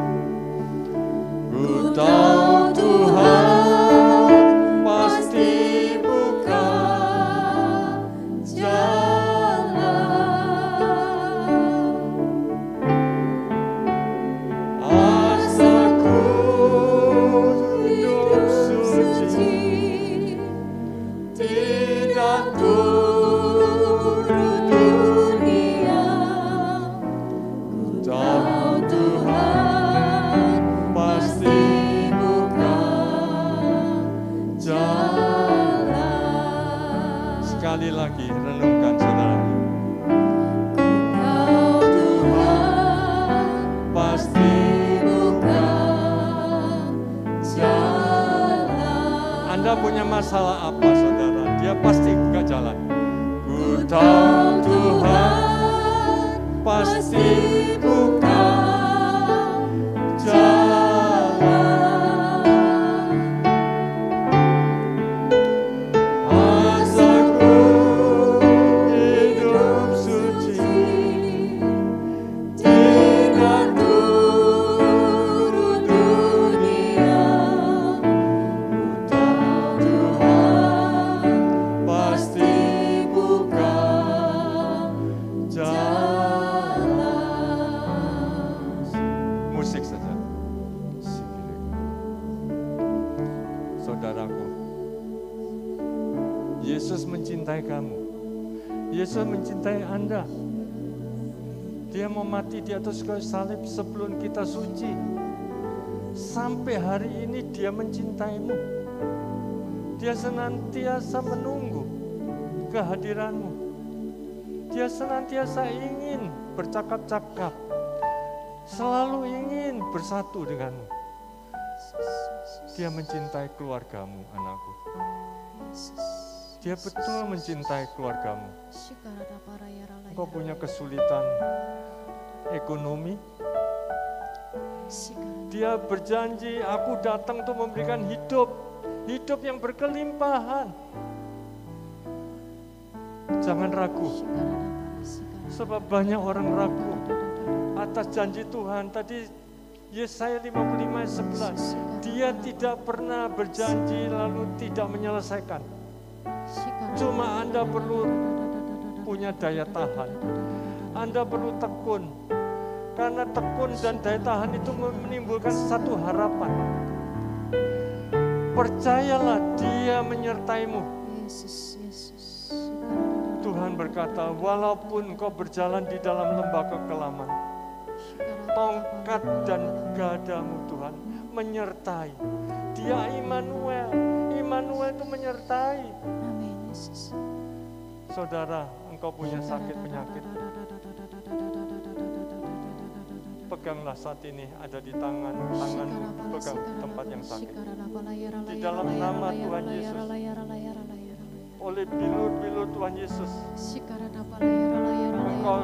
Ku tahu Tuhan pasti buka jalan. Asaku hidup suci, tidak turut dunia. Ku tahu Tuhan pasti buka jalan. Sekali lagi renungkan, saudara. Ku tahu Tuhan pasti buka jalan. Anda punya masalah apa, saudara? Dia pasti buka jalan. Ku tahu Tuhan pasti buka jalan. Asaku hidup suci, tidak turut dunia. Ku tahu Tuhan pasti buka jalan. Musik saja. Saudaraku, Yesus mencintai kamu. Yesus mencintai Anda. Dia mau mati di atas kayu salib sebelum kita suci. Sampai hari ini dia mencintaimu. Dia senantiasa menunggu kehadiranmu. Dia senantiasa ingin bercakap-cakap, selalu ingin bersatu denganmu. Dia mencintai keluargamu, anakku. Dia betul mencintai keluargamu. Engkau punya kesulitan ekonomi, Dia berjanji, aku datang untuk memberikan hidup yang berkelimpahan. Jangan ragu, sebab banyak orang ragu atas janji Tuhan. Tadi Yesaya 55 ayat 11, Dia tidak pernah berjanji lalu tidak menyelesaikan. Cuma Anda perlu punya daya tahan, Anda perlu tekun. Karena tekun dan daya tahan itu menimbulkan satu harapan. Percayalah, Dia menyertaimu. Tuhan berkata, walaupun engkau berjalan di dalam lembah kekelaman, tongkat dan gadamu Tuhan menyertai. Dia Immanuel. Immanuel itu menyertai. Saudara, engkau punya sakit penyakit, peganglah saat ini, ada di tanganmu, pegang tempat yang sakit. Di dalam nama Tuhan Yesus, oleh bilur-bilur Tuhan Yesus, engkau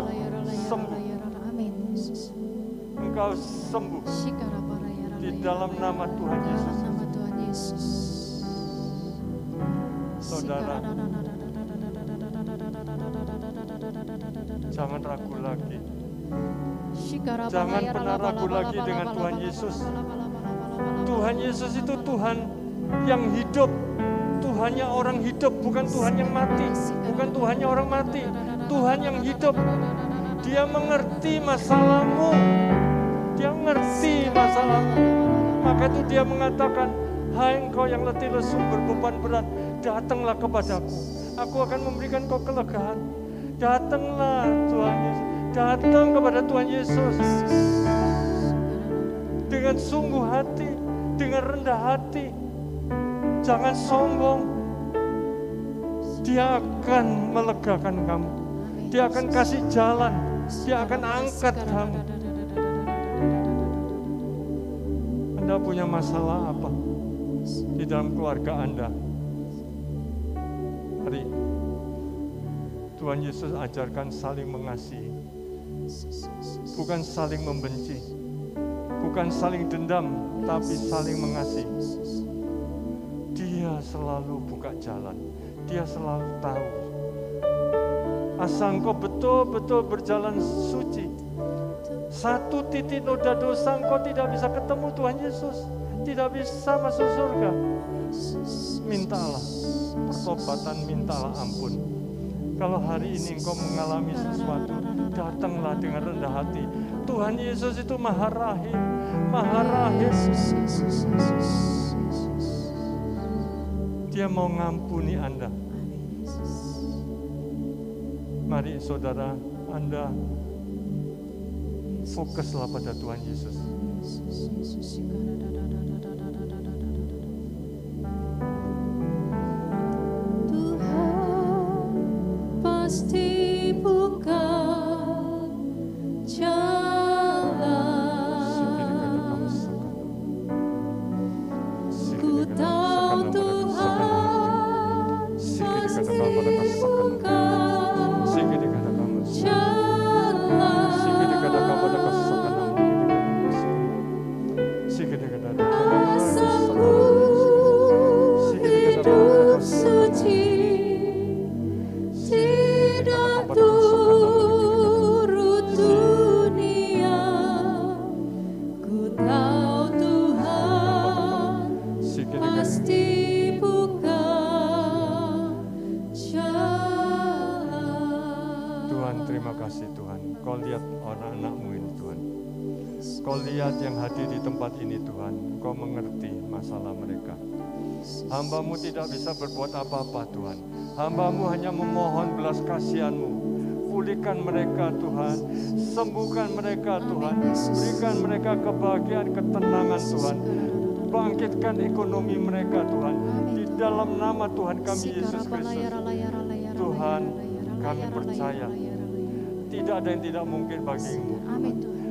sembuh. Engkau sembuh. Di dalam nama Tuhan Yesus. Saudara, jangan ragu lagi. Jangan pernah ragu lagi dengan Tuhan Yesus. Tuhan Yesus itu Tuhan yang hidup. Tuhannya orang hidup, bukan Tuhan yang mati. Bukan Tuhannya orang mati, Tuhan yang hidup. Dia mengerti masalahmu. Dia mengerti masalahmu. Maka itu dia mengatakan, hai engkau yang letih lesu berbeban berat, datanglah kepadaku. Aku akan memberikan kau kelegaan. Datanglah Tuhan Yesus. Datang kepada Tuhan Yesus dengan sungguh hati, dengan rendah hati. Jangan sombong. Dia akan melegakan kamu. Dia akan kasih jalan. Dia akan angkat kamu. Anda punya masalah apa di dalam keluarga Anda? Mari Tuhan Yesus ajarkan saling mengasihi, bukan saling membenci, bukan saling dendam, tapi saling mengasihi. Dia selalu buka jalan, Dia selalu tahu. Asal engkau betul-betul berjalan suci, satu titik noda dosa engkau tidak bisa ketemu Tuhan Yesus, tidak bisa masuk surga. Mintalah pertobatan, mintalah ampun. Kalau hari ini engkau mengalami sesuatu, datanglah dengan rendah hati. Tuhan Yesus itu Maha Rahim, Maha Rahim. Dia mau ngampuni Anda. Mari saudara, Anda fokuslah pada Tuhan Yesus. Pasti buka jalan. Ku tahu Tuhan pasti buka jalan. Asalku hidup suci, tidak turut dunia. Ku tahu Tuhan pasti buka jalan. Tuhan, terima kasih Tuhan. Kau lihat orang anak-Mu ini Tuhan. Kau lihat yang hadir di tempat ini Tuhan. Kau mengerti masalah mereka. Hamba-Mu tidak bisa berbuat apa-apa Tuhan. Hamba-Mu hanya memohon belas kasihan-Mu. Pulihkan mereka Tuhan. Sembuhkan mereka Tuhan. Berikan mereka kebahagiaan, ketenangan Tuhan. Bangkitkan ekonomi mereka Tuhan. Di dalam nama Tuhan kami Yesus Kristus. Tuhan, kami percaya tidak ada yang tidak mungkin bagimu.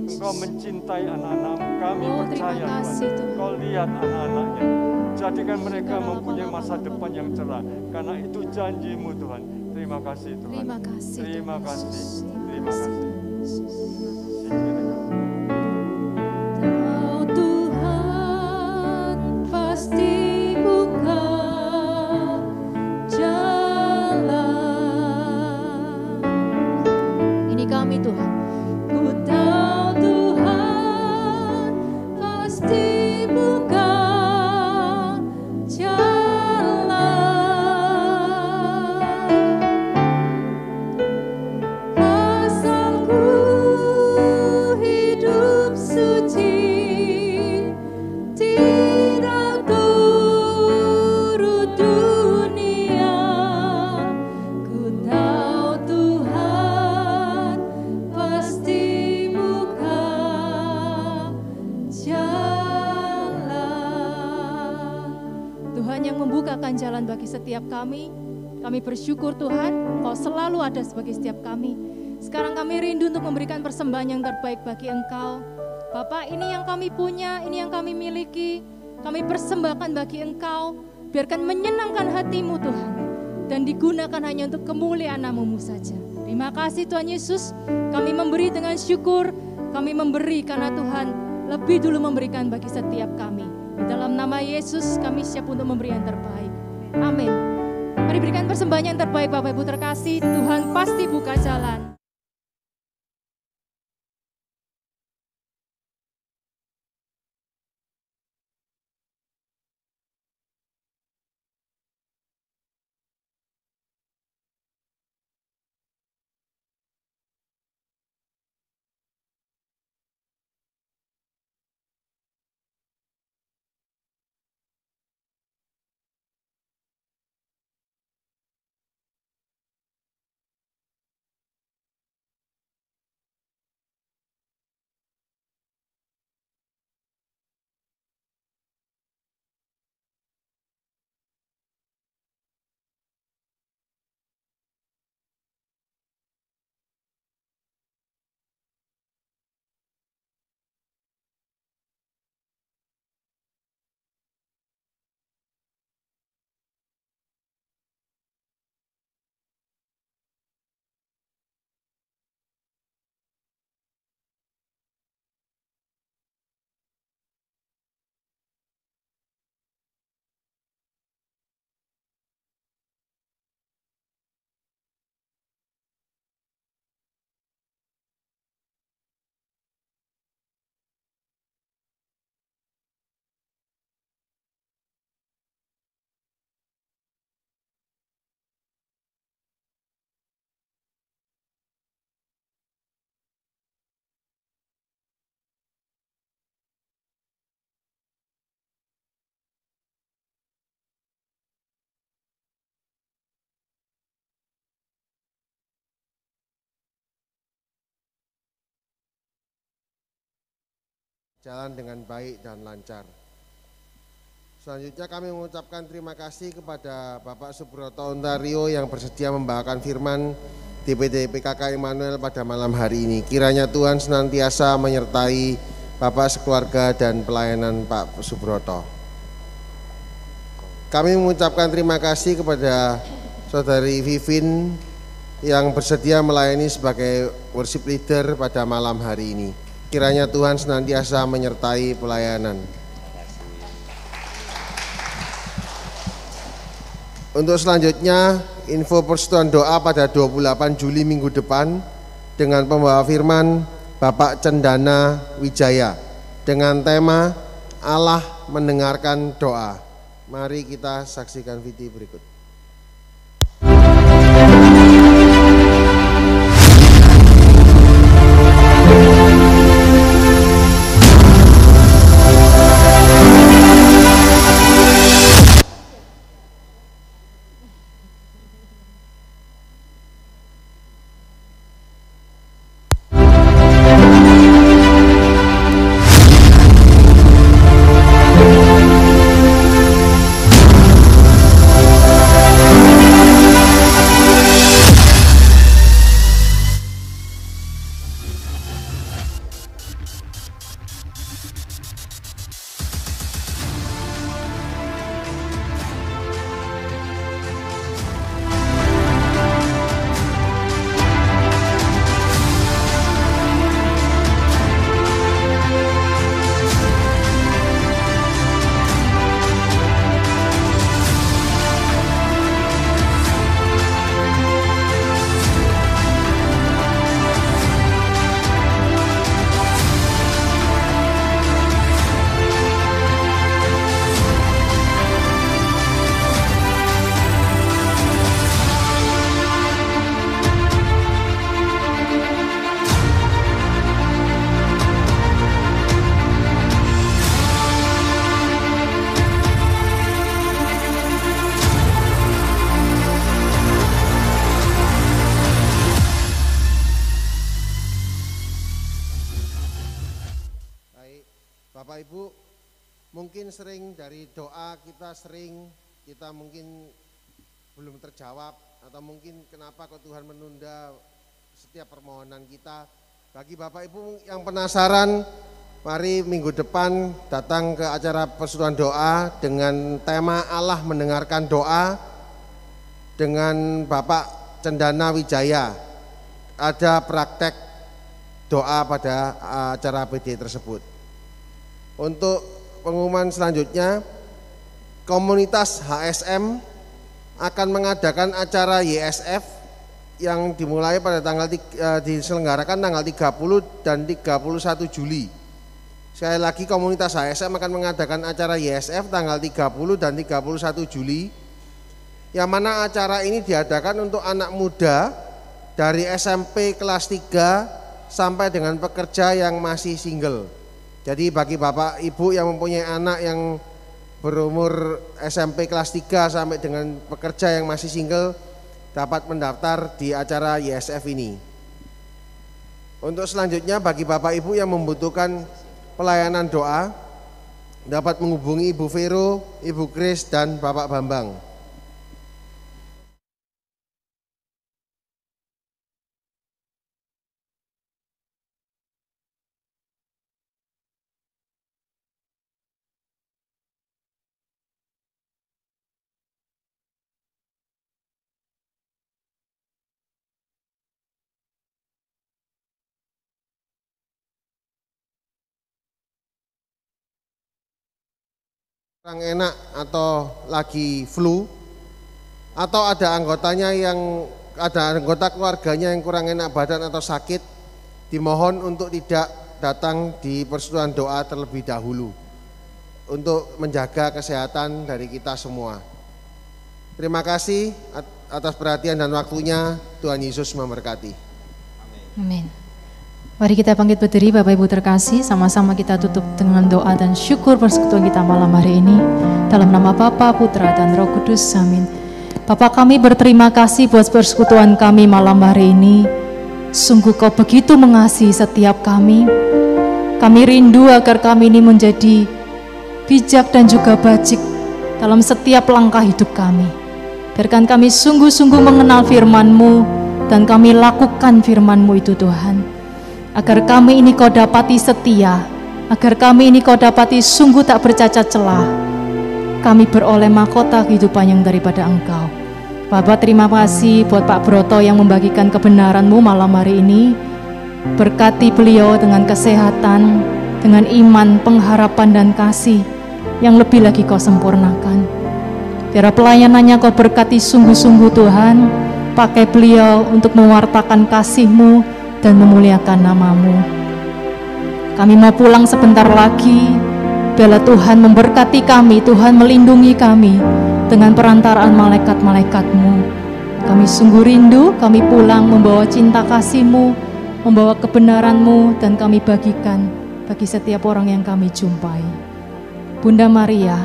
Engkau mencintai anak-anak kami, percaya Tuhan. Engkau lihat anak-anaknya. Jadikan mereka mempunyai masa depan yang cerah. Karena itu janji-Mu Tuhan. Terima kasih Tuhan. Terima kasih. Terima kasih. Terima kasih. melayani kami Tuhan. Ku tahu Tuhan pasti buka jalan, asal ku hidup suci, tidak turut dunia. Ku tahu Tuhan pasti buka jalan. Tuhan yang membukakan jalan bagi setiap kami. Kami bersyukur Tuhan, Engkau selalu ada sebagai setiap kami. Sekarang kami rindu untuk memberikan persembahan yang terbaik bagi Engkau. Bapak, ini yang kami punya, ini yang kami miliki, kami persembahkan bagi Engkau. Biarkan menyenangkan hati-Mu Tuhan, dan digunakan hanya untuk kemuliaan nama-Mu saja. Terima kasih Tuhan Yesus, kami memberi dengan syukur, kami memberi karena Tuhan lebih dulu memberikan bagi setiap kami. Di dalam nama Yesus kami siap untuk memberi yang terbaik. Amin. Mari berikan persembahan yang terbaik Bapak Ibu terkasih, Tuhan pasti buka jalan. Jalan dengan baik dan lancar. Selanjutnya kami mengucapkan terima kasih kepada Bapak Subroto Ontario yang bersedia membawakan firman DPD PKK Immanuel pada malam hari ini. Kiranya Tuhan senantiasa menyertai Bapak sekeluarga dan pelayanan Pak Subroto. Kami mengucapkan terima kasih kepada Saudari Vivin yang bersedia melayani sebagai worship leader pada malam hari ini. Kiranya Tuhan senantiasa menyertai pelayanan. Untuk selanjutnya, info persetujuan doa pada 28 Juli minggu depan dengan pembawa firman Bapak Cendana Wijaya dengan tema Allah mendengarkan doa. Mari kita saksikan video berikut. Bapak Ibu, mungkin sering dari doa kita mungkin belum terjawab, atau mungkin kenapa kok Tuhan menunda setiap permohonan kita. Bagi Bapak Ibu yang penasaran, mari minggu depan datang ke acara persekutuan doa dengan tema Allah mendengarkan doa dengan Bapak Cendana Wijaya. Ada praktek doa pada acara PD tersebut. Untuk pengumuman selanjutnya, komunitas HSM akan mengadakan acara YSF yang dimulai pada diselenggarakan tanggal 30 dan 31 Juli. Sekali lagi, komunitas HSM akan mengadakan acara YSF tanggal 30 dan 31 Juli, yang mana acara ini diadakan untuk anak muda dari SMP kelas 3 sampai dengan pekerja yang masih single. Jadi bagi Bapak Ibu yang mempunyai anak yang berumur SMP kelas 3 sampai dengan pekerja yang masih single dapat mendaftar di acara YSF ini. Untuk selanjutnya, bagi Bapak Ibu yang membutuhkan pelayanan doa dapat menghubungi Ibu Vero, Ibu Grace, dan Bapak Bambang. Kurang enak atau lagi flu, atau ada anggota keluarganya yang kurang enak badan atau sakit, dimohon untuk tidak datang di persekutuan doa terlebih dahulu untuk menjaga kesehatan dari kita semua. Terima kasih atas perhatian dan waktunya. Tuhan Yesus memberkati. Amin. Mari kita bangkit berdiri, Bapak Ibu terkasih, sama-sama kita tutup dengan doa dan syukur persekutuan kita malam hari ini. Dalam nama Bapa, Putra, dan Roh Kudus, amin. Bapak, kami berterima kasih buat persekutuan kami malam hari ini. Sungguh Kau begitu mengasihi setiap kami. Kami rindu agar kami ini menjadi bijak dan juga bajik dalam setiap langkah hidup kami. Biarkan kami sungguh-sungguh mengenal firman-Mu dan kami lakukan firman-Mu itu, Tuhan. Agar kami ini Kau dapati setia, agar kami ini Kau dapati sungguh tak bercacat celah. Kami beroleh mahkota kehidupan yang daripada Engkau. Bapak, terima kasih buat Pak Broto yang membagikan kebenaran-Mu malam hari ini. Berkati beliau dengan kesehatan, dengan iman, pengharapan, dan kasih yang lebih lagi Kau sempurnakan. Biar pelayanannya Kau berkati sungguh-sungguh, Tuhan. Pakai beliau untuk mewartakan kasih-Mu dan memuliakan nama-Mu. Kami mau pulang sebentar lagi. Biarlah Tuhan memberkati kami, Tuhan melindungi kami dengan perantaraan malaikat-malaikat-Mu. Kami sungguh rindu, kami pulang membawa cinta kasih-Mu, membawa kebenaran-Mu, dan kami bagikan bagi setiap orang yang kami jumpai. Bunda Maria,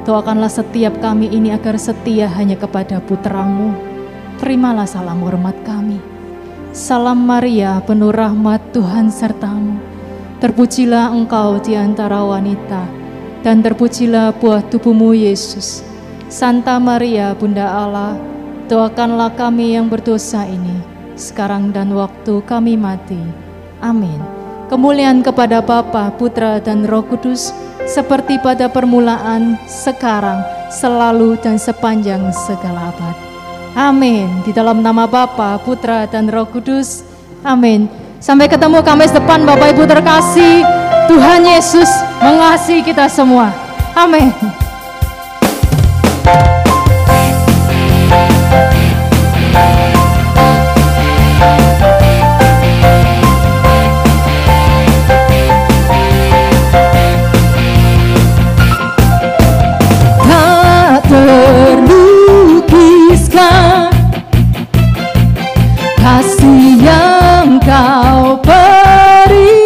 doakanlah setiap kami ini agar setia hanya kepada putra-Mu. Terimalah salam hormat kami. Salam Maria, penuh rahmat, Tuhan sertamu. Terpujilah engkau di antara wanita, dan terpujilah buah tubuhmu Yesus. Santa Maria, Bunda Allah, doakanlah kami yang berdosa ini, sekarang dan waktu kami mati. Amin. Kemuliaan kepada Bapa, Putra, dan Roh Kudus, seperti pada permulaan, sekarang, selalu, dan sepanjang segala abad. Amin. Di dalam nama Bapa, Putra, dan Roh Kudus. Amin. Sampai ketemu Kamis depan, Bapak Ibu terkasih. Tuhan Yesus mengasihi kita semua. Amin. Tak terlukiskan kasih yang Kau berikan.